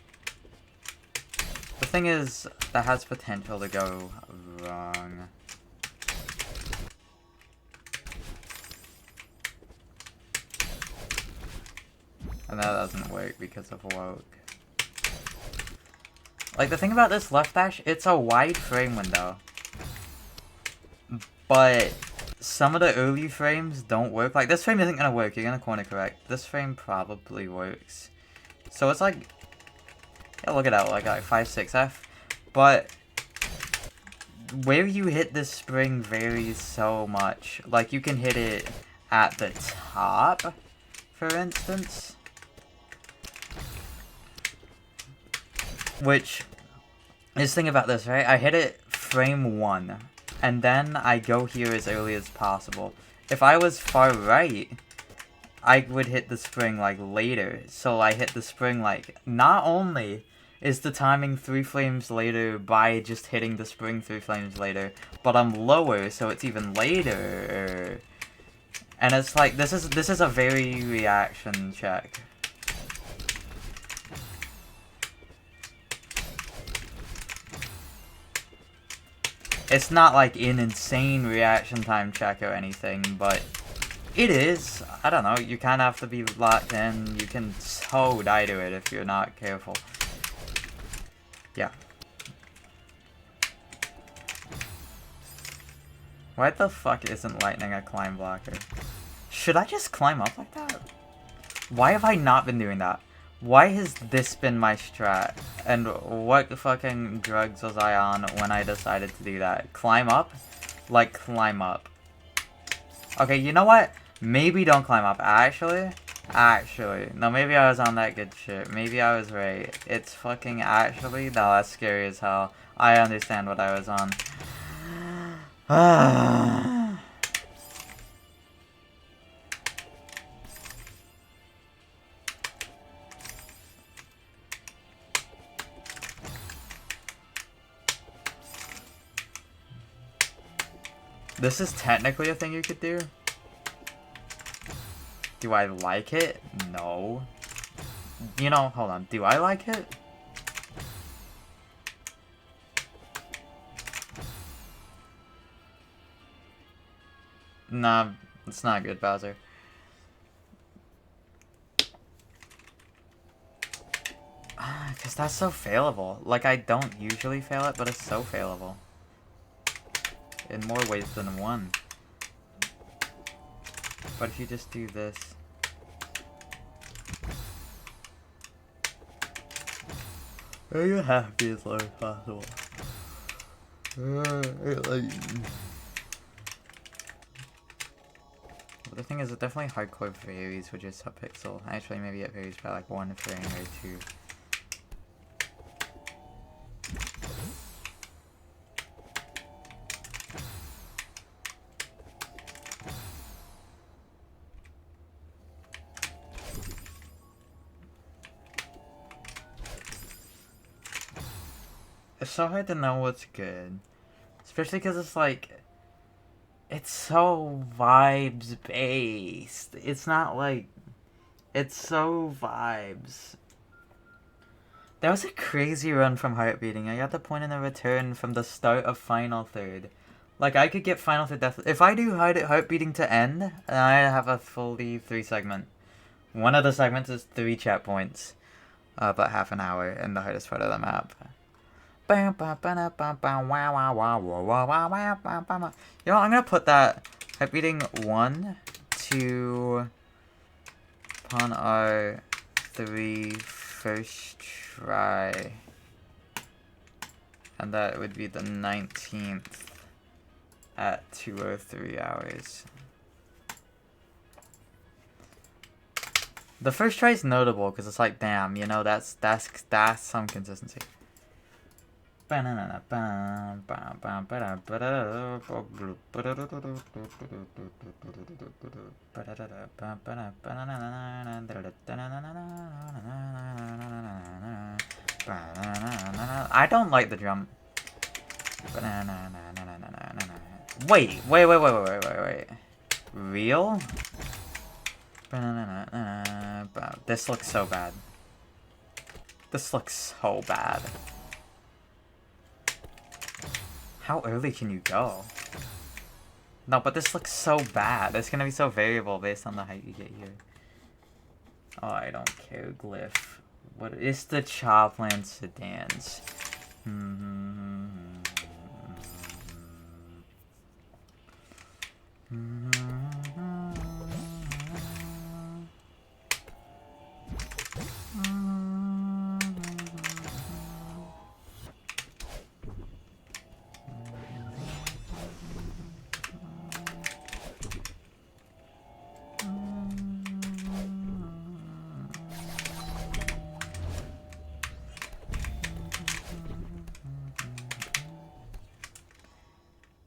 S1: The thing is, that has potential to go wrong. And that doesn't work because of woke. Like, the thing about this left dash, it's a wide frame window. But some of the early frames don't work. Like, this frame isn't gonna work. You're gonna corner correct. This frame probably works. So it's like... Yeah, look at that. Like 5-6F. But... where you hit this spring varies so much. Like, you can hit it at the top, for instance. Which... is the thing about this, right? I hit it frame 1. And then I go here as early as possible. If I was far right, I would hit the spring, like, later. So I hit the spring, like, not only is the timing 3 frames later by just hitting the spring 3 frames later, but I'm lower, so it's even later. And it's like, this is a very reaction check. It's not like an insane reaction time check or anything, but it is. I don't know, you kind of have to be locked in. You can so die to it if you're not careful. Yeah. Why the fuck isn't lightning a climb blocker? Should I just climb up like that? Why have I not been doing that? Why has this been my strat? And what fucking drugs was I on when I decided to do that? Climb up? Like, climb up. Okay, you know what? Maybe don't climb up. Actually, no, maybe I was on that good shit. Maybe I was right. It's fucking actually, no, that's scary as hell. I understand what I was on. This is technically a thing you could do. Do I like it? No. You know, hold on. Do I like it? Nah, it's not good, Bowser. Because that's so failable. Like, I don't usually fail it, but it's so failable. In more ways than one. But if you just do this... are you happy as low as possible? But the thing is, it definitely hardcore varies with your subpixel. Actually, maybe it varies by like 1 frame or 2. It's so hard to know what's good. Especially because it's like... it's so vibes based. It's not like... it's so vibes. That was a crazy run from Heartbeating. I got the point in the return from the start of Final Third. Like, I could get Final Third death... if I do Heartbeating to end, I have a fully 3 segment. One of the segments is 3 chat points. About half an hour in the hardest part of the map. You know, I'm gonna put that Heartbeating 1 to upon our 3 first try. And that would be the 19th at 2:03 hours. The first try is notable because it's like, damn, you know, that's some consistency. I don't like the drum. Wait. Real? This looks so bad. This looks so bad. How early can you go? No, but this looks so bad. It's gonna be so variable based on the height you get here. Oh, I don't care. Glyph. What is the Chopland sedans?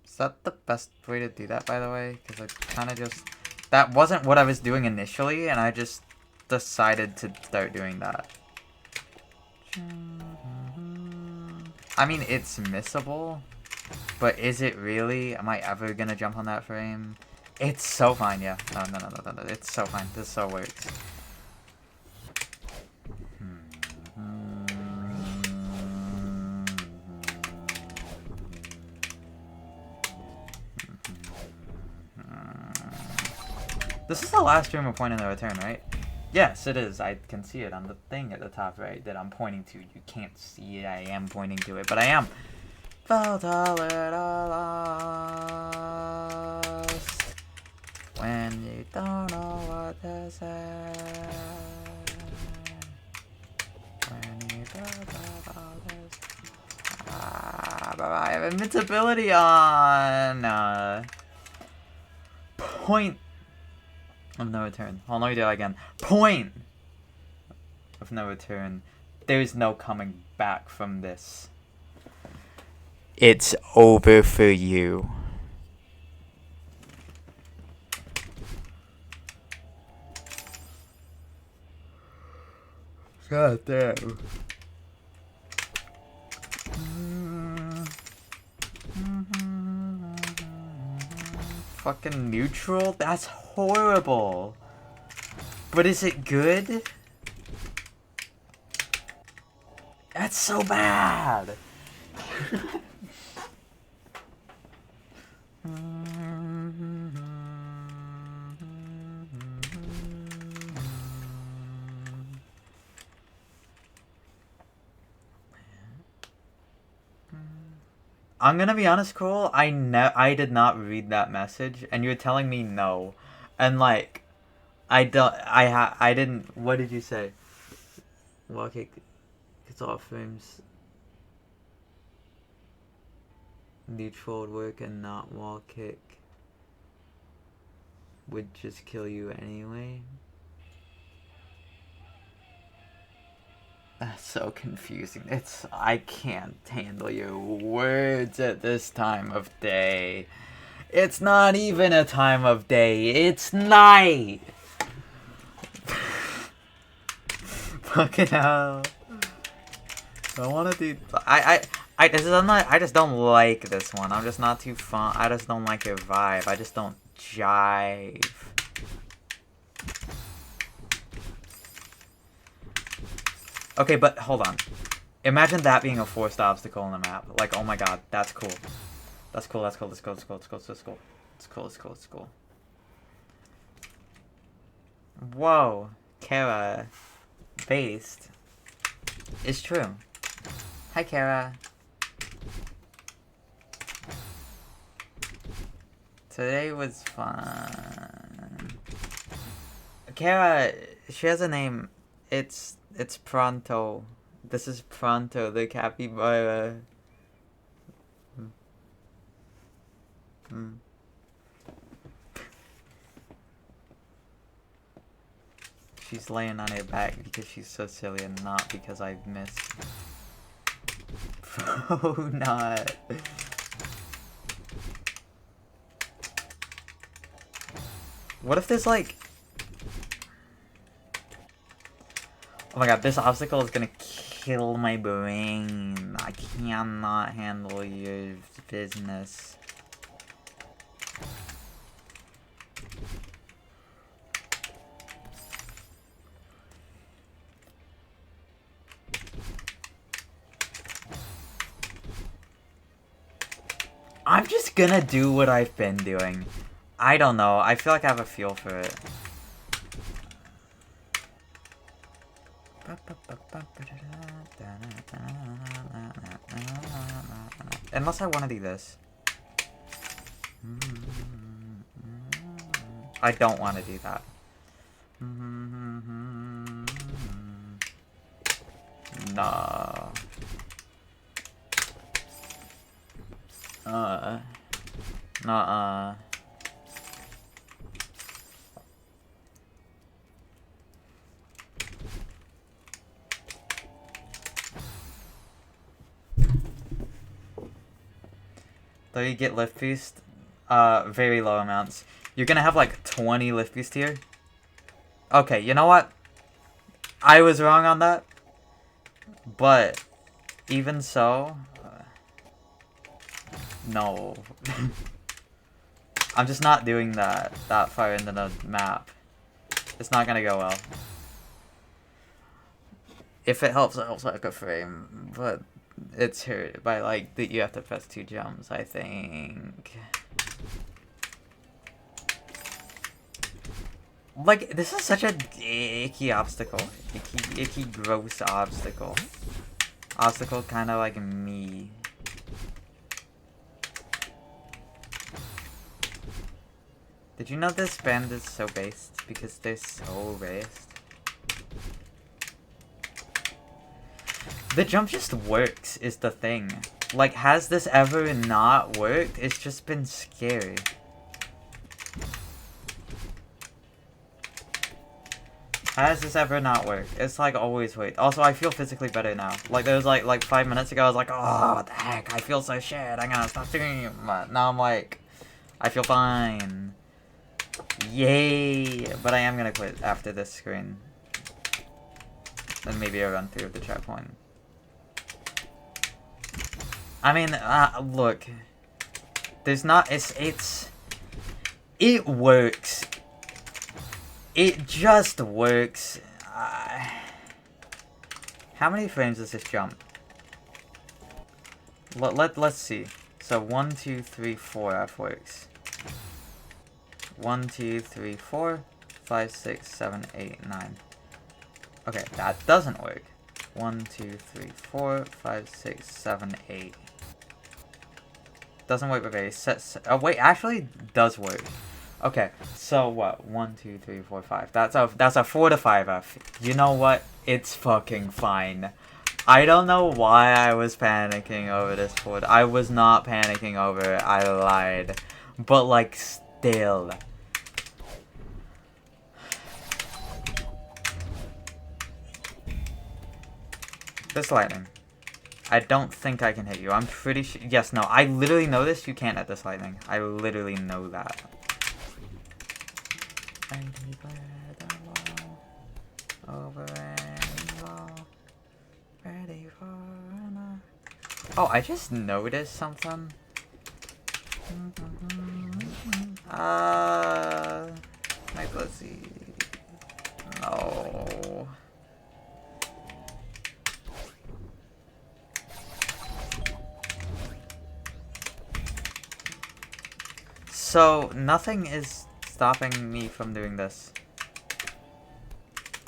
S1: Is that the best way to do that, by the way? Because I kind of just... That wasn't what I was doing initially, and I just decided to start doing that. I mean, it's missable, but is it really? Am I ever gonna jump on that frame? It's so fine, yeah. No. It's so fine. This so works. This is the last stream of Point in the Return, right? Yes, it is. I can see it on the thing at the top right that I'm pointing to. You can't see it. I am pointing to it, but I am. Felt all it all lost when you don't know what to say. When you don't know all this. But I have invincibility on. Point of no return. Hold on, let me do that again. Point of no return. There is no coming back from this. It's over for you. God damn. Fucking neutral? That's horrible. But is it good? That's so bad. I'm gonna be honest, Cole. I did not read that message, and you're telling me no, and like, I didn't. What did you say? Wall kick, it's off frames. Neutral would work, and not wall kick would just kill you anyway. That's so confusing. I can't handle your words at this time of day. It's not even a time of day. It's night. Fucking hell. I want to do. I just don't like this one. I'm just not too fun. I just don't like your vibe. I just don't jive. Okay, but hold on. Imagine that being a forced obstacle on the map. Like, oh my god, that's cool. That's cool, that's cool, let's go, let's go, let's go, let's go. Let's go, let's go, let's go. Whoa. Kara. Based. Is true. Hi, Kara. Today was fun. Kara, she has a name. It's Pronto. This is Pronto, the capybara. She's laying on her back because she's so silly and not because I've missed. Bro, not. What if there's like... Oh my god, this obstacle is gonna kill my brain. I cannot handle your business. I'm just gonna do what I've been doing. I don't know. I feel like I have a feel for it. Unless I want to do this. I don't want to do that. Nah. Nuh-uh. Though you get lift boost, very low amounts. You're gonna have like 20 lift boost here. Okay, you know what? I was wrong on that. But even so, no. I'm just not doing that far into the map. It's not gonna go well. If it helps, it helps like a frame, but it's hurt by like that you have to press 2 jumps, I think. Like, this is such a icky obstacle. Icky gross obstacle. Obstacle kind of like me. Did you know this band is so based? Because they're so based. The jump just works, is the thing. Like, has this ever not worked? It's just been scary. Has this ever not worked? It's like always worked. Also, I feel physically better now. Like, there was like 5 minutes ago, I was like, oh, what the heck? I feel so shit. I'm gonna stop doing it. But now I'm like, I feel fine. Yay! But I am gonna quit after this screen. Then maybe I'll run through the checkpoint. I mean, look. There's not, it works. It just works. How many frames does this jump? Let's see. So 1, 2, 3, 4 F works. 1, 2, 3, 4, 5, 6, 7, 8, 9. Okay, that doesn't work. 1, 2, 3, 4, 5, 6, 7, 8. Doesn't work with a set. Oh wait, actually does work. Okay, so what? 1, 2, 3, 4, 5. That's a 4 to 5 F. You know what? It's fucking fine. I don't know why I was panicking over this 4. I was not panicking over it. I lied. But like still. This lightning. I don't think I can hit you. I'm pretty sure. Yes, no. I literally know this. You can't hit this lightning. I literally know that. Oh, I just noticed something. My pussy. No. So, nothing is stopping me from doing this.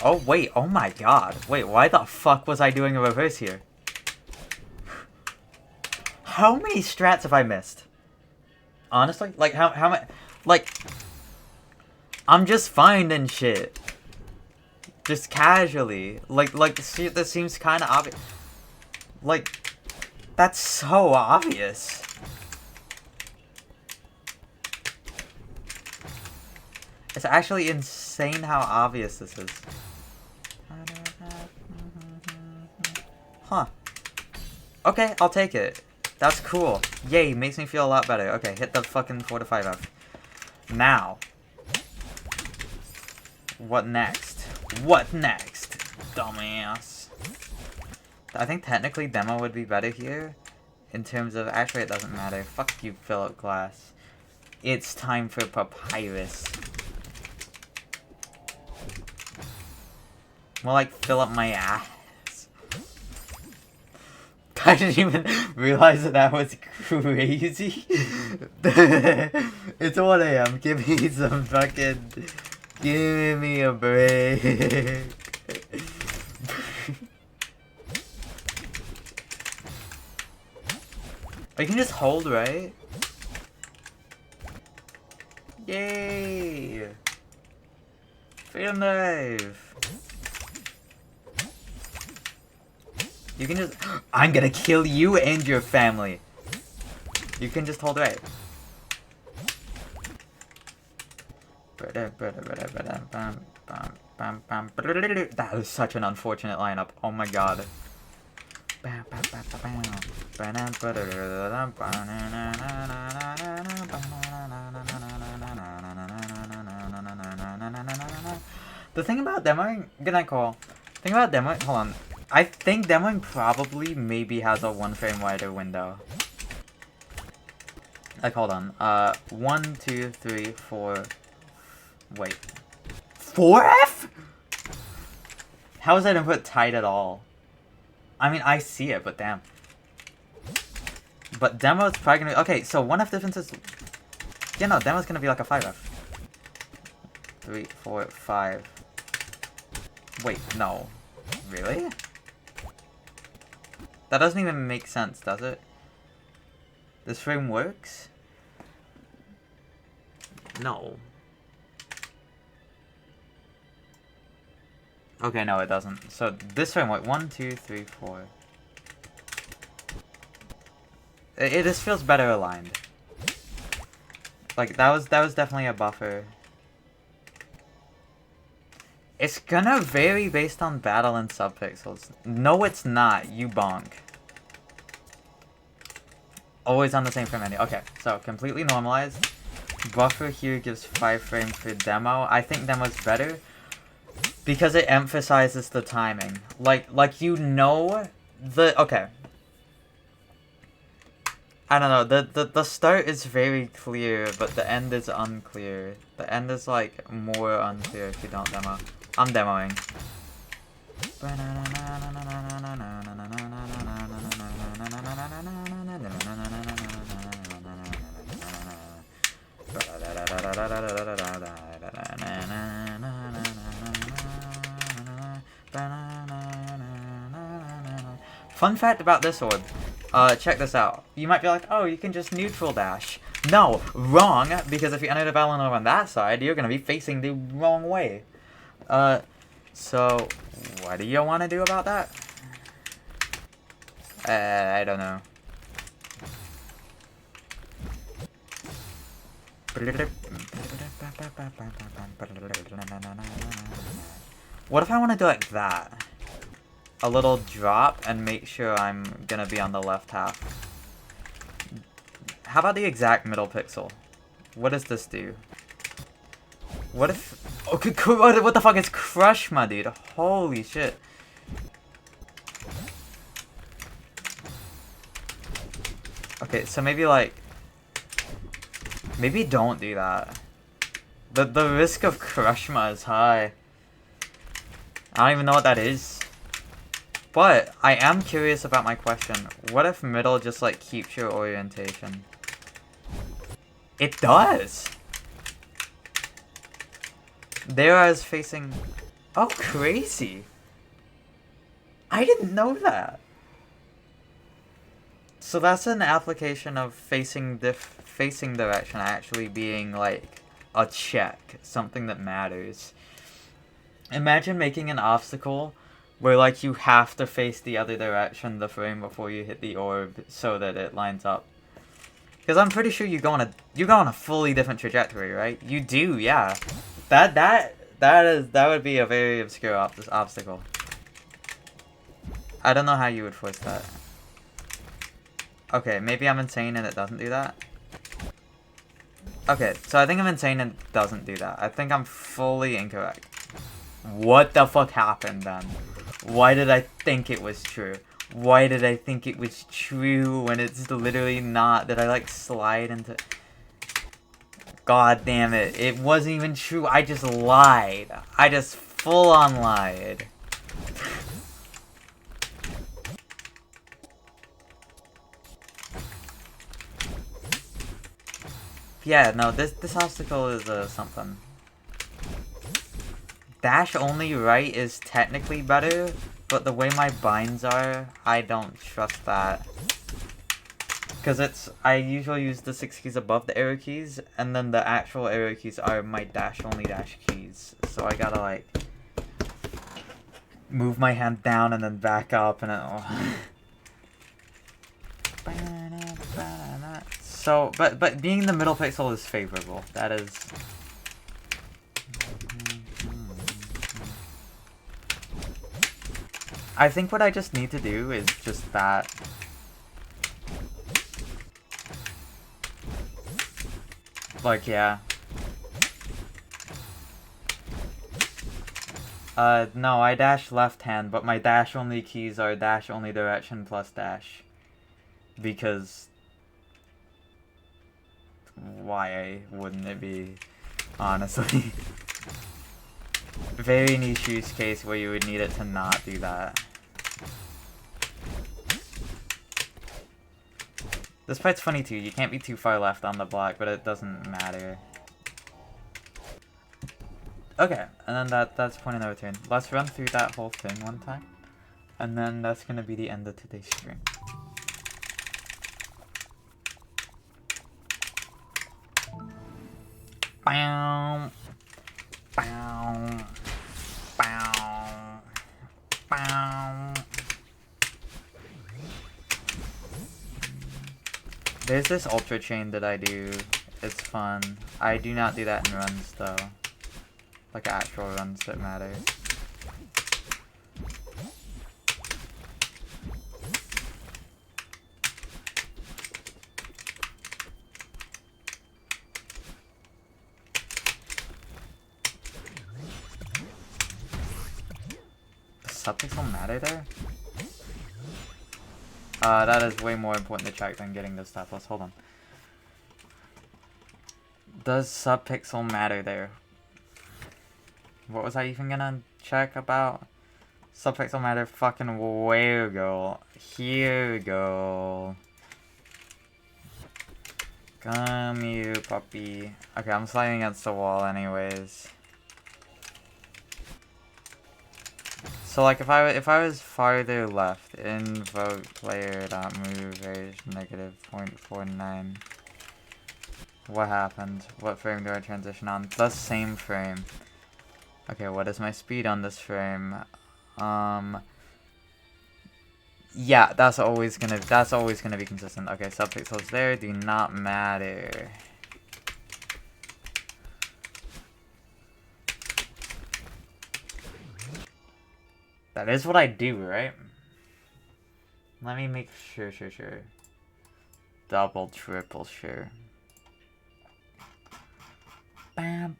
S1: Oh, wait. Oh my god. Wait, why the fuck was I doing a reverse here? How many strats have I missed? Honestly? Like, how many? Like, I'm just finding shit. Just casually. Like, shit that seems kind of obvious. Like, that's so obvious. It's actually insane how obvious this is. Huh. Okay, I'll take it. That's cool. Yay, makes me feel a lot better. Okay, hit the fucking 4 to 5 F. Now. What next? What next? Dumbass. I think technically demo would be better here. In terms of... Actually, it doesn't matter. Fuck you, Philip Glass. It's time for Papyrus. More like fill up my ass. I didn't even realize that was crazy. It's 1 AM. Give me some fucking... Give me a break. Oh, you can just hold, right? Yay! Freedom dive! You can just... I'm gonna kill you and your family! You can just hold right. That was such an unfortunate lineup. Oh my god. The thing about demoing... Good night, Cole. The thing about demoing... Hold on. I think demoing probably maybe has a 1 frame wider window. Like, hold on. 1, 2, 3, 4... Wait. 4F?! How is that input tight at all? I mean, I see it, but damn. But demo is probably gonna be... Okay, so 1F difference is... Yeah, no, demo's gonna be like a 5F. 3, 4, 5. Wait, no. Really? That doesn't even make sense, does it? This frame works? No. Okay, no, it doesn't. So this frame, wait, 1, 2, 3, 4. It just feels better aligned. Like that was definitely a buffer. It's gonna vary based on battle and subpixels. No, it's not. You bonk. Always on the same frame ending. Okay, so completely normalized. Buffer here gives 5 frames for demo. I think demo's better because it emphasizes the timing. Like you know the... Okay. I don't know, the start is very clear, but the end is unclear. The end is like more unclear if you don't demo. I'm demoing. Fun fact about this orb. Check this out. You might be like, oh, you can just neutral dash. No, wrong, because if you enter the battle orb on that side, you're gonna be facing the wrong way. So, what do you want to do about that? I don't know. What if I want to do like that? A little drop and make sure I'm gonna be on the left half. How about the exact middle pixel? What does this do? What if... Okay, what the fuck is Crush, my dude? Holy shit. Okay, so maybe like... Maybe don't do that. The risk of Crushma is high. I don't even know what that is. But I am curious about my question. What if middle just like keeps your orientation? It does! There I was facing... Oh, crazy! I didn't know that! So that's an application of facing direction actually being like a check, something that matters. Imagine making an obstacle where like you have to face the other direction the frame before you hit the orb so that it lines up. Because I'm pretty sure you go on a fully different trajectory, right? You do, yeah. That would be a very obscure obstacle. I don't know how you would force that. Okay, maybe I'm insane and it doesn't do that. Okay, so I think I'm insane and it doesn't do that. I think I'm fully incorrect. What the fuck happened then? Why did I think it was true? Why did I think it was true when it's literally not? Did I like slide into... God damn it. It wasn't even true. I just lied. I just full on lied. Yeah, no, this obstacle is something. Dash only right is technically better, but the way my binds are, I don't trust that. Because I usually use the 6 keys above the arrow keys, and then the actual arrow keys are my dash-only dash keys. So I gotta, like, move my hand down and then back up, and So, but being the middle pixel is favorable. That is... I think what I just need to do is just that. Like, yeah. No, I dash left hand, but my dash only keys are dash only direction plus dash. Because... why wouldn't it be? Honestly. Very niche use case where you would need it to not do that. This part's funny too, you can't be too far left on the block, but it doesn't matter. Okay, and then that's point of no return. Let's run through that whole thing one time. And then that's gonna be the end of today's stream. Bow. Bow. Bow. Bow. There's this ultra chain that I do. It's fun. I do not do that in runs though. Like actual runs that matter. Does subpixel matter there? That is way more important to check than getting this stuff. Let's hold on. Does subpixel matter there? What was I even gonna check about? Subpixel matter fucking where go? Here go. Come you puppy. Okay, I'm sliding against the wall anyways. So like if I was farther left, invoke player.move age -0.49. What happened? What frame do I transition on? The same frame. Okay, what is my speed on this frame? Yeah, that's always gonna be consistent. Okay, subpixels there do not matter. That is what I do, right? Let me make sure. Double, triple sure. I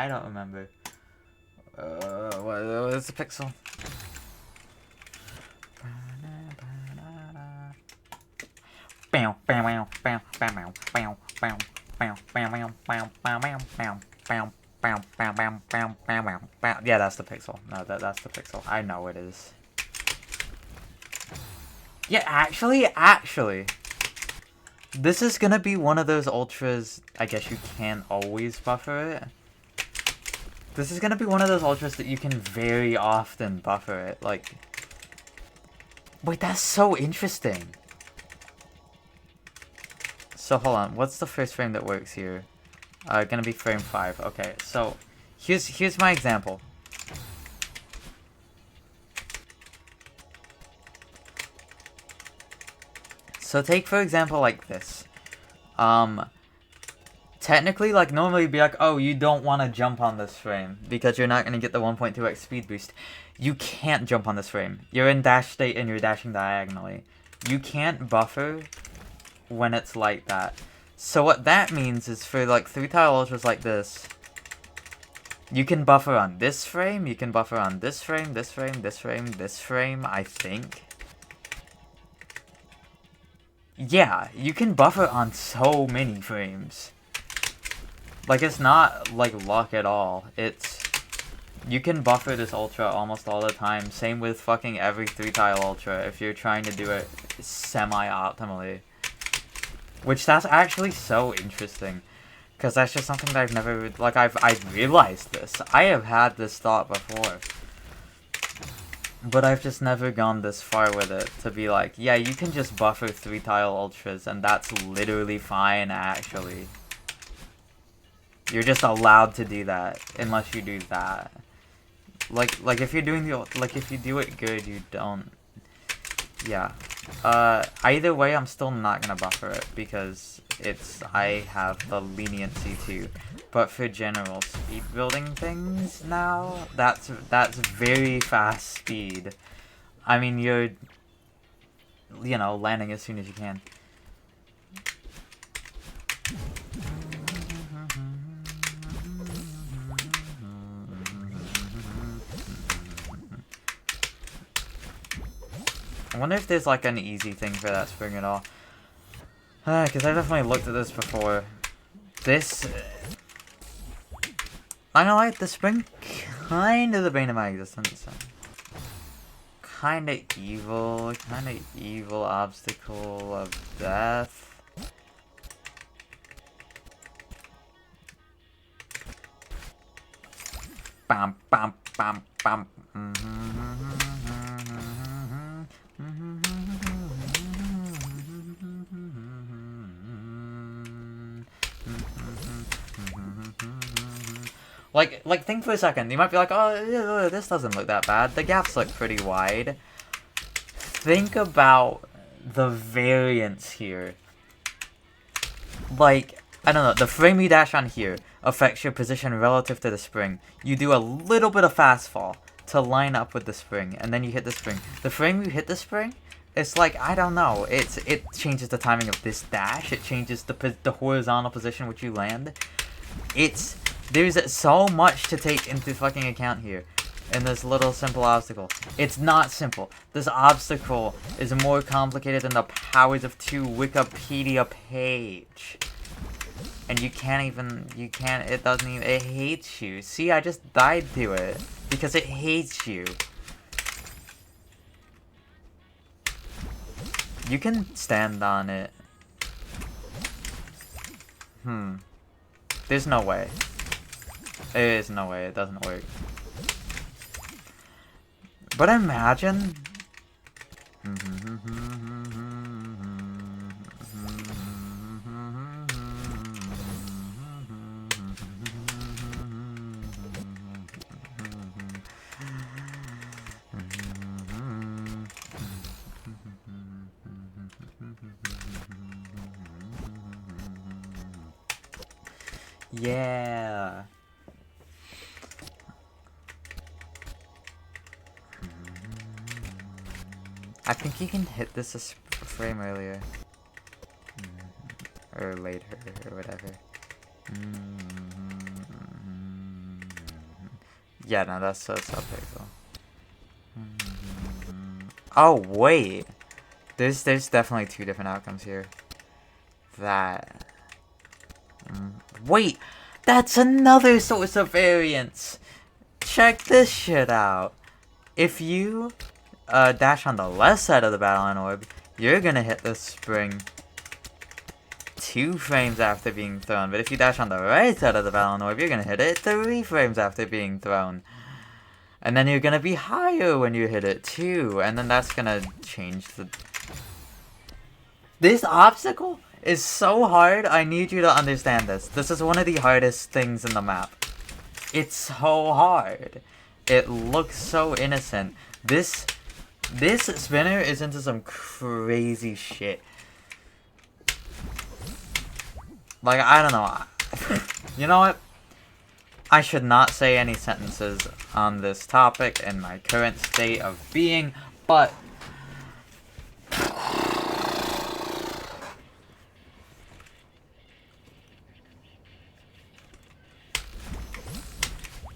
S1: don't remember. What is the pixel? Yeah, that's the pixel. No, that's the pixel. I know it is. Yeah, actually. This is gonna be one of those ultras, I guess you can't always buffer it. This is gonna be one of those ultras that you can very often buffer it, like... Wait, that's so interesting. So hold on, what's the first frame that works here? Gonna be frame 5. Okay, so here's my example. So take for example like this. Technically, like normally it'd be like, oh, you don't want to jump on this frame because you're not gonna get the 1.2x speed boost. You can't jump on this frame. You're in dash state and you're dashing diagonally. You can't buffer when it's like that. So what that means is for like 3-tile ultras like this, you can buffer on this frame, you can buffer on this frame, this frame, this frame, this frame, I think. Yeah, you can buffer on so many frames. Like, it's not, like, luck at all. It's... You can buffer this ultra almost all the time. Same with fucking every 3-tile ultra if you're trying to do it semi-optimally. Which, that's actually so interesting. Because that's just something that I've never, like, I've realized this. I have had this thought before. But I've just never gone this far with it to be like, yeah, you can just buffer 3-tile ultras and that's literally fine, actually. You're just allowed to do that, unless you do that. Like if you're doing the, like, if you do it good, you don't, yeah. Either way, I'm still not gonna buffer it, because I have the leniency to. But for general speed building things now, that's very fast speed. I mean, you're, you know, landing as soon as you can. I wonder if there's like an easy thing for that spring at all. Because I definitely looked at this before. This, I don't like the spring, kind of the bane of my existence. Kind of evil obstacle of death. Bam, bam, bam, bam. Like, think for a second. You might be like, oh, this doesn't look that bad. The gaps look pretty wide. Think about the variance here. Like, I don't know, the frame you dash on here affects your position relative to the spring. You do a little bit of fast fall to line up with the spring, and then you hit the spring. The frame you hit the spring, it's like, I don't know, it changes the timing of this dash. It changes the horizontal position which you land. There's so much to take into fucking account here in this little simple obstacle. It's not simple. This obstacle is more complicated than the powers of 2 Wikipedia page. And it hates you. See, I just died to it. Because it hates you. You can stand on it. There's no way. There's no way, it doesn't work. But imagine... Yeah. I think you can hit this a frame earlier. Or later, or whatever. Yeah, no, that's so pixel. Oh, wait! There's definitely 2 different outcomes here. That... Wait! That's another source of variance! Check this shit out! If you dash on the left side of the battle line orb, you're gonna hit the spring 2 frames after being thrown. But if you dash on the right side of the battle line orb, you're gonna hit it 3 frames after being thrown. And then you're gonna be higher when you hit it too. And then that's gonna change the... This obstacle is so hard, I need you to understand this. This is one of the hardest things in the map. It's so hard. It looks so innocent. This spinner is into some crazy shit. Like, I don't know. You know what? I should not say any sentences on this topic in my current state of being, but...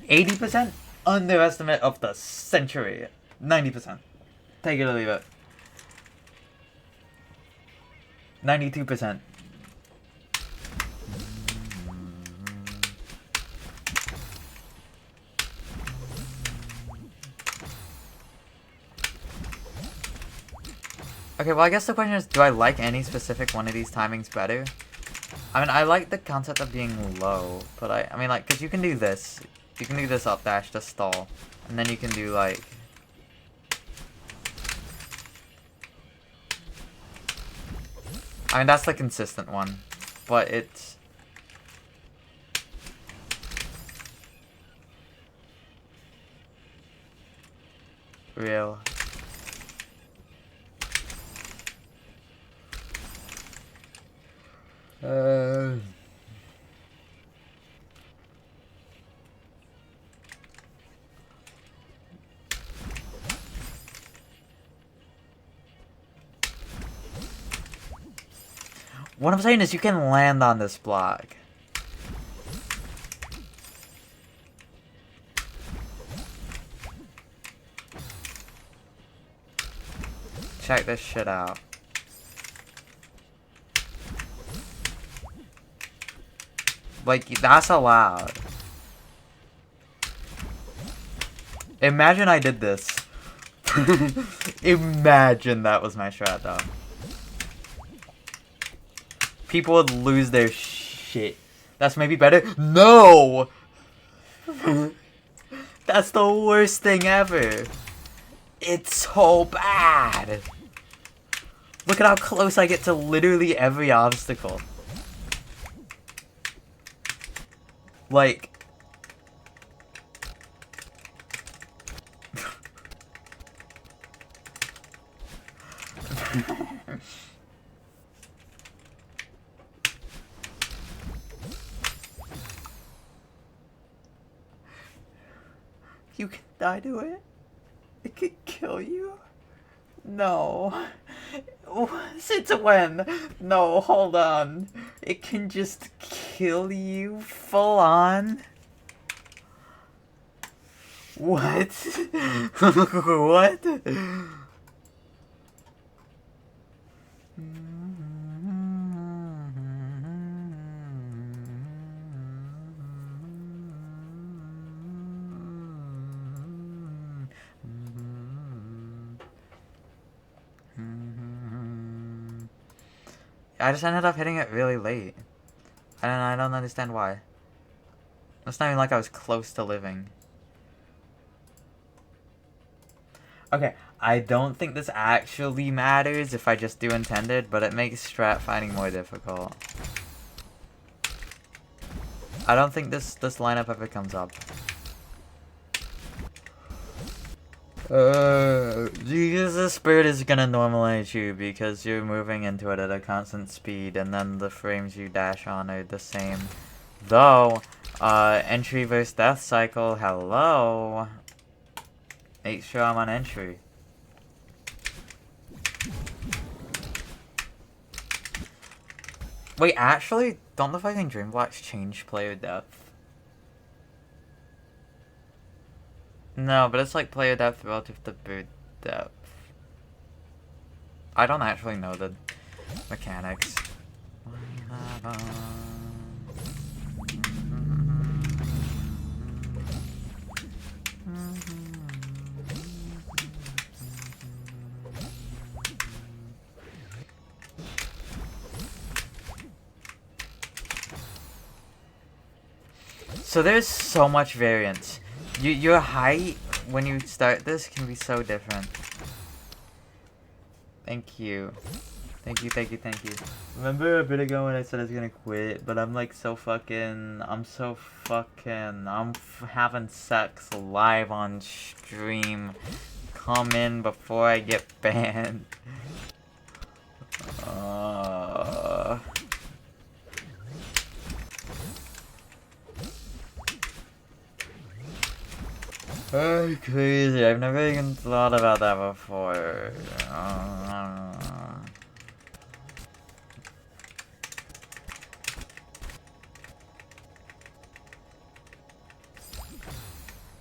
S1: 80% underestimate of the century. 90%. Take it or leave it. 92%. Okay, well, I guess the question is, do I like any specific one of these timings better? I mean, I like the concept of being low, but I mean, like, because you can do this. You can do this up dash to stall. And then you can do, like... I mean, that's the consistent one. But it's... real. What I'm saying is you can land on this block. Check this shit out. Like, that's allowed. Imagine I did this. Imagine that was my strat, though. People would lose their shit. That's maybe better? No! That's the worst thing ever. It's so bad. Look at how close I get to literally every obstacle. Like... You can die to it? It could kill you? No. Since when? No, hold on. It can just kill you full on? What? What? I just ended up hitting it really late. And I don't understand why. It's not even like I was close to living. Okay, I don't think this actually matters if I just do intended, but it makes strat finding more difficult. I don't think this lineup ever comes up. Jesus, Spirit is gonna normalize you because you're moving into it at a constant speed, and then the frames you dash on are the same. Though, entry versus death cycle, hello. Make sure I'm on entry. Wait, actually, don't the fucking Dream Blocks change player depth? No, but it's like player depth relative to bird depth. I don't actually know the mechanics. So there's so much variance. Your height when you start this can be so different. Thank you. Thank you, thank you, thank you. Remember a bit ago when I said I was gonna quit, but I'm like so fucking... I'm having sex live on stream. Come in before I get banned. Oh, crazy. I've never even thought about that before.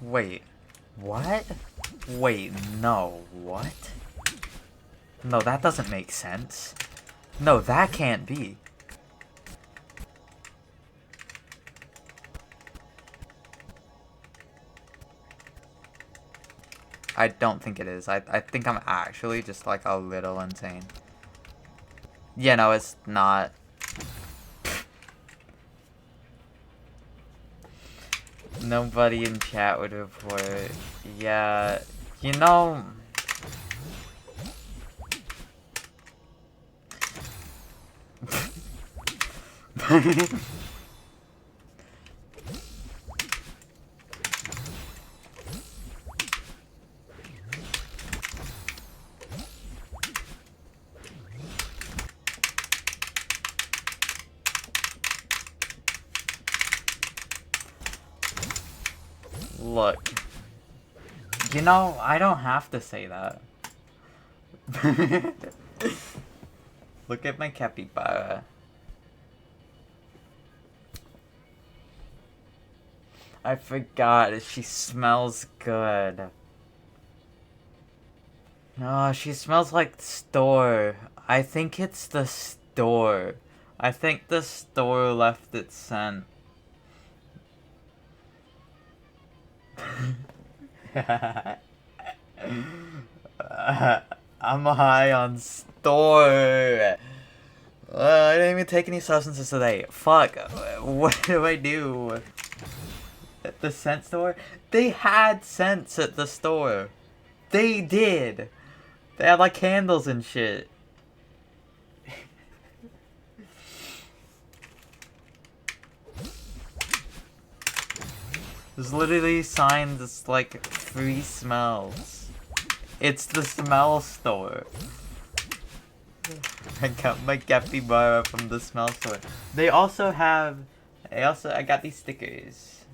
S1: Wait. What? Wait, no. What? No, that doesn't make sense. No, that can't be. I don't think it is. I think I'm actually just like a little insane. Yeah, no, it's not. Nobody in chat would report. Yeah, you know... Look. You know, I don't have to say that. Look at my capybara. I forgot, she smells good. No, she smells like store. I think it's the store. I think the store left its scent. I'm high on store. I didn't even take any substances today. Fuck. What do I do? At the scent store? They had scents at the store. They did. They had like candles and shit. There's literally signs that's like free smells. It's the smell store. I got my capybara from the smell store. They also have... I got these stickers.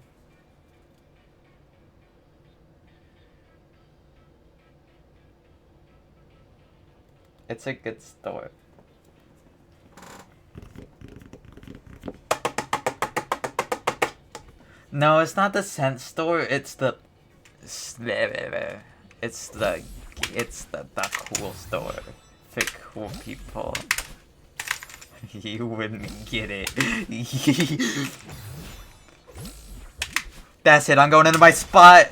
S1: It's a good store. No, it's not the scent store, it's the cool store for cool people. You wouldn't get it. That's it, I'm going into my spot.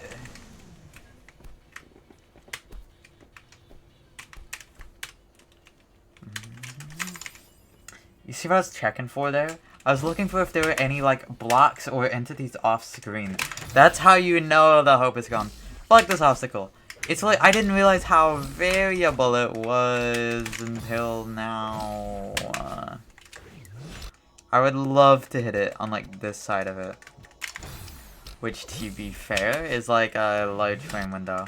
S1: You see what I was checking for there? I was looking for if there were any, like, blocks or entities off screen. That's how you know the hope is gone. Fuck this obstacle. It's like, I didn't realize how variable it was until now. I would love to hit it on, like, this side of it. Which, to be fair, is like a large frame window.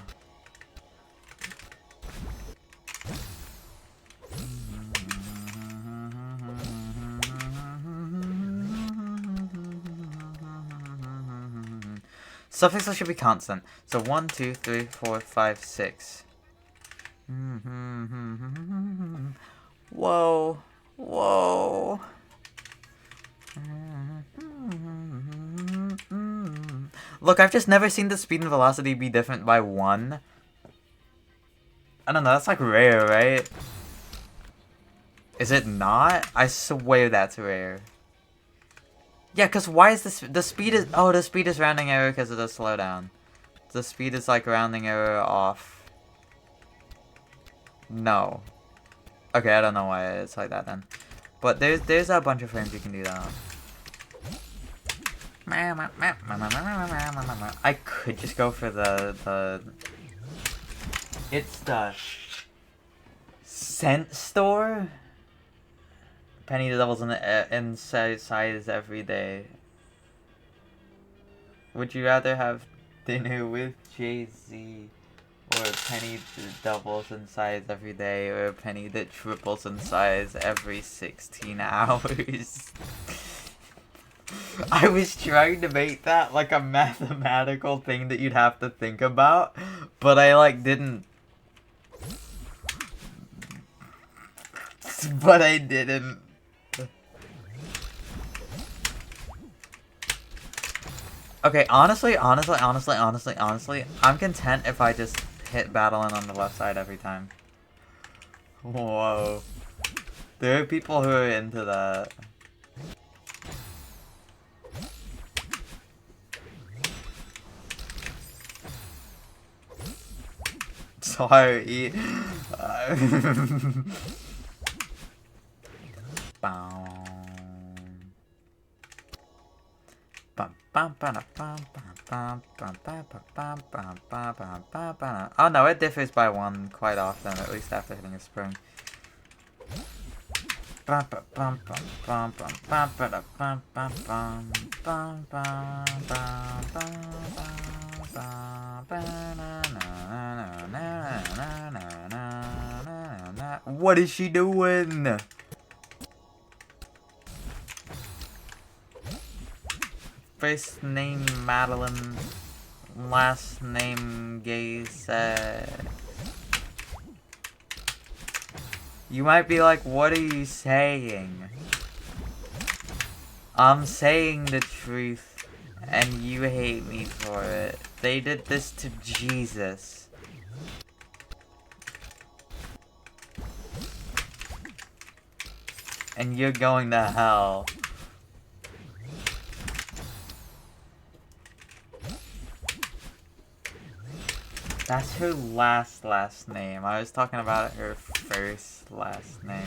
S1: Suffixes should be constant. So 1, 2, 3, 4, 5, 6. Whoa. Whoa. Look, I've just never seen the speed and velocity be different by 1. I don't know, that's like rare, right? Is it not? I swear that's rare. Yeah, because why is this... The speed is... Oh, the speed is rounding error because of the slowdown. The speed is like rounding error off. No. Okay, I don't know why it's like that then. But there's a bunch of frames you can do that on. I could just go for the... It's the... Scent store? Penny doubles in size every day. Would you rather have dinner with Jay-Z or a penny that doubles in size every day or a penny that triples in size every 16 hours? I was trying to make that like a mathematical thing that you'd have to think about, but I like didn't. But I didn't. Okay, honestly, I'm content if I just hit battling on the left side every time. Whoa. There are people who are into that. Sorry. Bum, bum, ba, da, bum, bum. Oh no, it differs by one quite often, at least after hitting a spring. What is she doing? First name Madeline, last name Gaze. You might be like, what are you saying? I'm saying the truth, and you hate me for it. They did this to Jesus. And you're going to hell. That's her last name. I was talking about her first last name.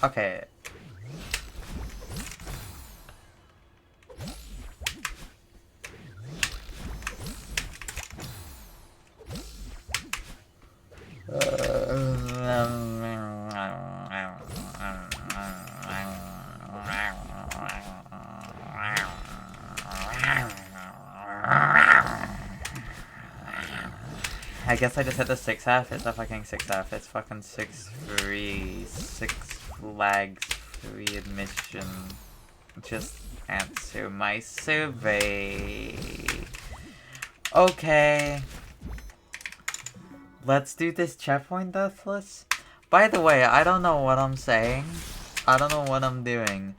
S1: Okay. I guess I just hit the 6F. It's a fucking 6F. It's fucking 6 free. 6 flags free admission. Just answer my survey. Okay. Let's do this checkpoint deathless. By the way, I don't know what I'm saying. I don't know what I'm doing.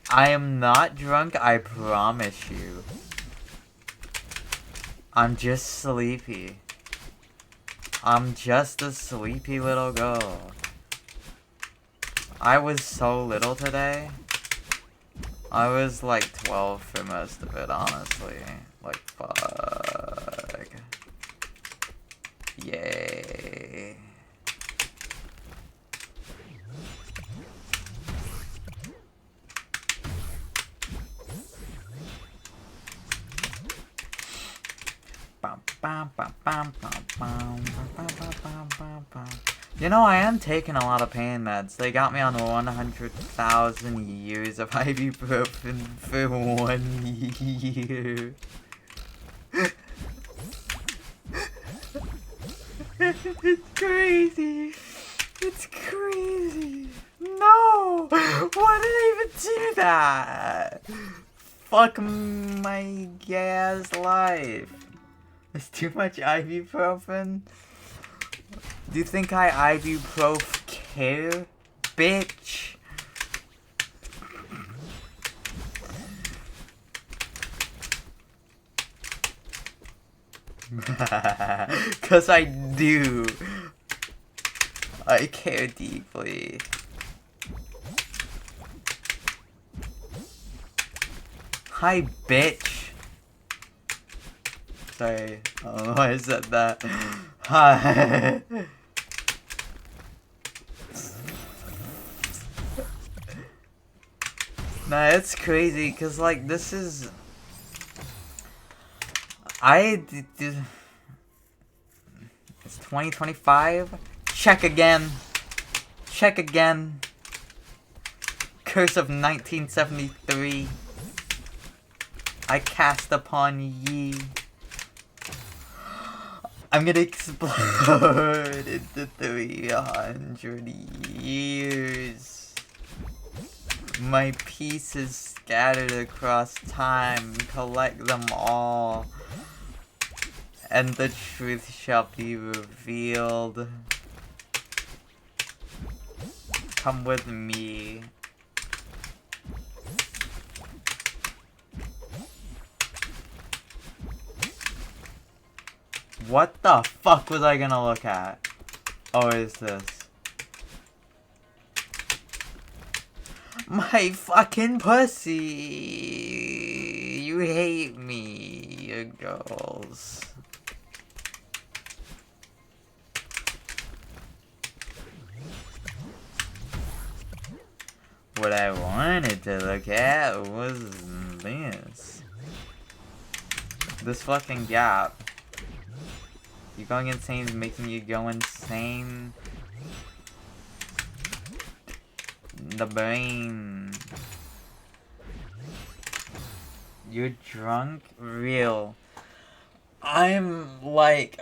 S1: I am not drunk, I promise you. I'm just sleepy. I'm just a sleepy little girl. I was so little today. I was like 12 for most of it, honestly. Like, fuck. Yay. You know, I am taking a lot of pain meds. They got me on 100,000 years of ibuprofen for 1 year. It's crazy. It's crazy. No! Why did I even do that? Fuck my gay-ass life. There's too much ibuprofen. Do you think I ibuprof care? Bitch. Cause I do. I care deeply. Hi, bitch. Sorry, I don't know why I said that. Hi. Nah, it's crazy, cause like this is... It's 2025? Check again. Check again. Curse of 1973. I cast upon ye. I'm gonna explode into 300 years. My pieces scattered across time, collect them all, and the truth shall be revealed. Come with me. What the fuck was I gonna look at? Oh, is this? My fucking pussy! You hate me, you girls. what I wanted to look at was this. This fucking gap. You going insane is making you go insane. The brain. You're drunk? Real. I'm like,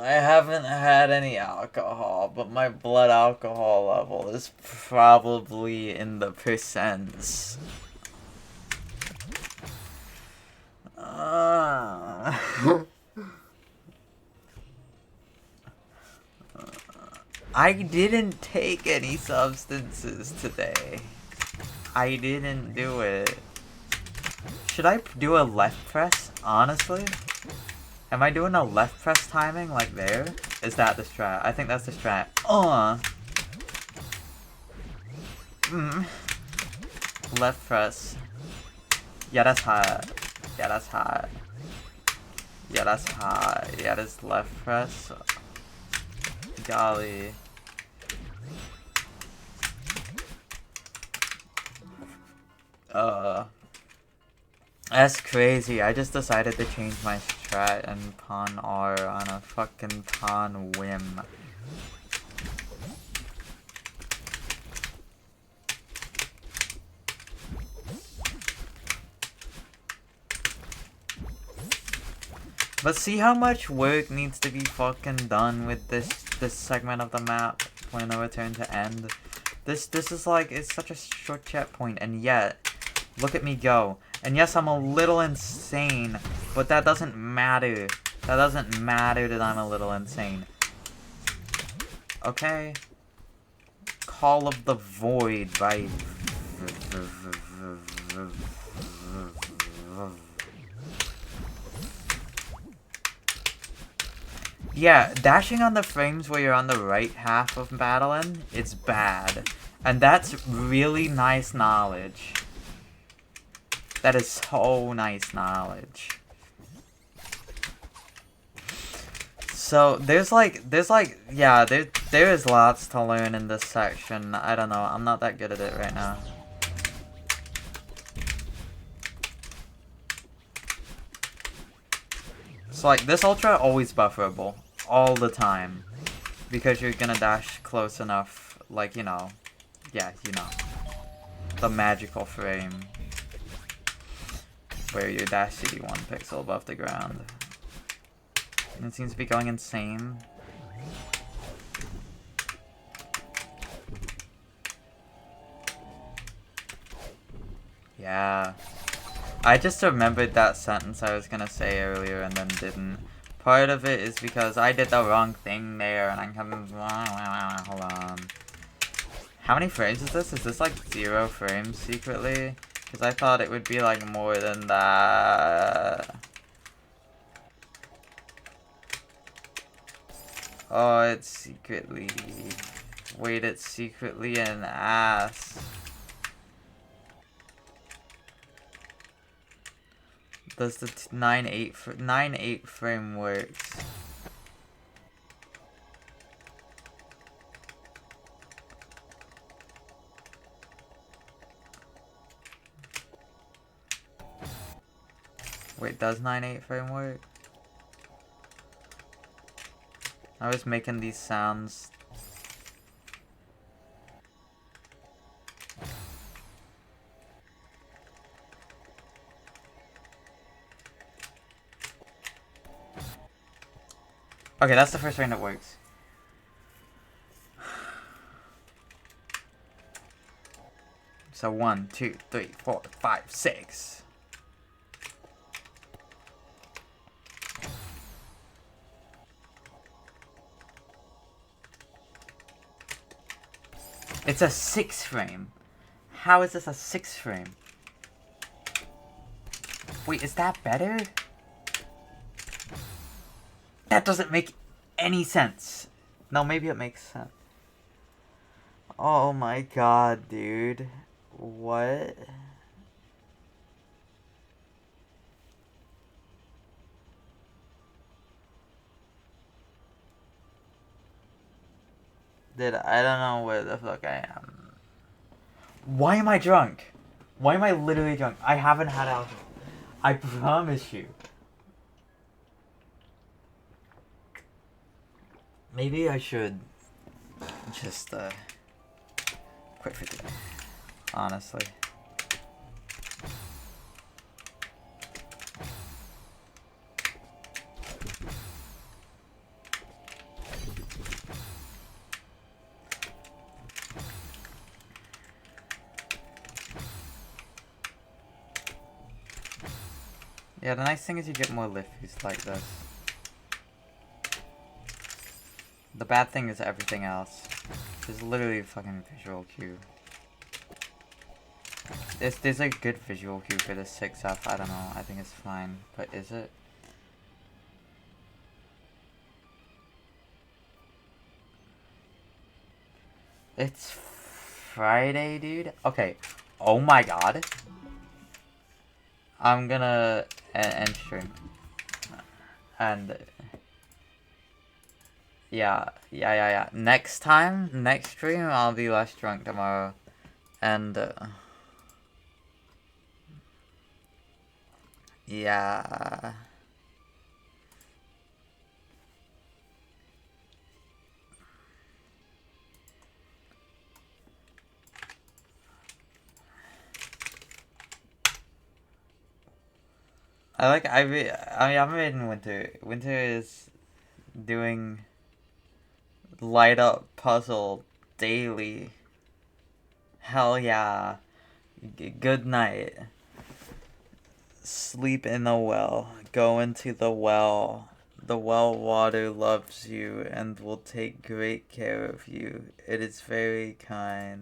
S1: I haven't had any alcohol, but my blood alcohol level is probably in the percents. I didn't take any substances today. I didn't do it. Should I do a left press, honestly? Am I doing a left press timing like there? Is that the strat? I think that's the strat. Left press. Yeah, that's hot. Yeah, that's hot. Yeah, that's hot. Yeah, that's left press. Golly. That's crazy. I just decided to change my strat and pawn R on a fucking pawn whim. But see how much work needs to be fucking done with this segment of the map when the return to end. This is like, it's such a short checkpoint, and yet, look at me go. And yes, I'm a little insane, but that doesn't matter. That doesn't matter that I'm a little insane. Okay? Call of the Void by... Yeah, dashing on the frames where you're on the right half of battling, it's bad. And that's really nice knowledge. That is so nice knowledge. So, there is lots to learn in this section. I don't know, I'm not that good at it right now. So, like, this ultra always bufferable. All the time. Because you're gonna dash close enough, like, you know. Yeah, you know. The magical frame. Where your dash should be 1 pixel above the ground. And it seems to be going insane. Yeah. I just remembered that sentence I was gonna say earlier and then didn't. Part of it is because I did the wrong thing there and I'm coming. Hold on. How many frames is this? Is this like 0 frames secretly? Because I thought it would be like more than that. Oh, it's secretly. Wait, it's secretly an ass. Does the 9.8 frame works? Wait, does 9.8 frame work? I was making these sounds. Okay, that's the first frame that works. So 1, 2, 3, 4, 5, 6. It's a 6 frame. How is this a 6 frame? Wait, is that better? That doesn't make any sense. No, maybe it makes sense. Oh my god, dude. What? I don't know where the fuck I am. Why am I drunk? Why am I literally drunk? I haven't had alcohol. I promise you. Maybe I should just quit for today. Honestly. Yeah, the nice thing is you get more lift boosts like this. The bad thing is everything else. There's literally a fucking visual cue. There's a good visual cue for the 6F, I don't know, I think it's fine. But is it? It's Friday, dude? Okay. Oh my god. I'm gonna end stream. And yeah. Next time, next stream, I'll be less drunk tomorrow. And yeah. I'm reading Winter. Winter is doing light up puzzle daily. Hell yeah. Good night. Sleep in the well. Go into the well. The well water loves you and will take great care of you. It is very kind.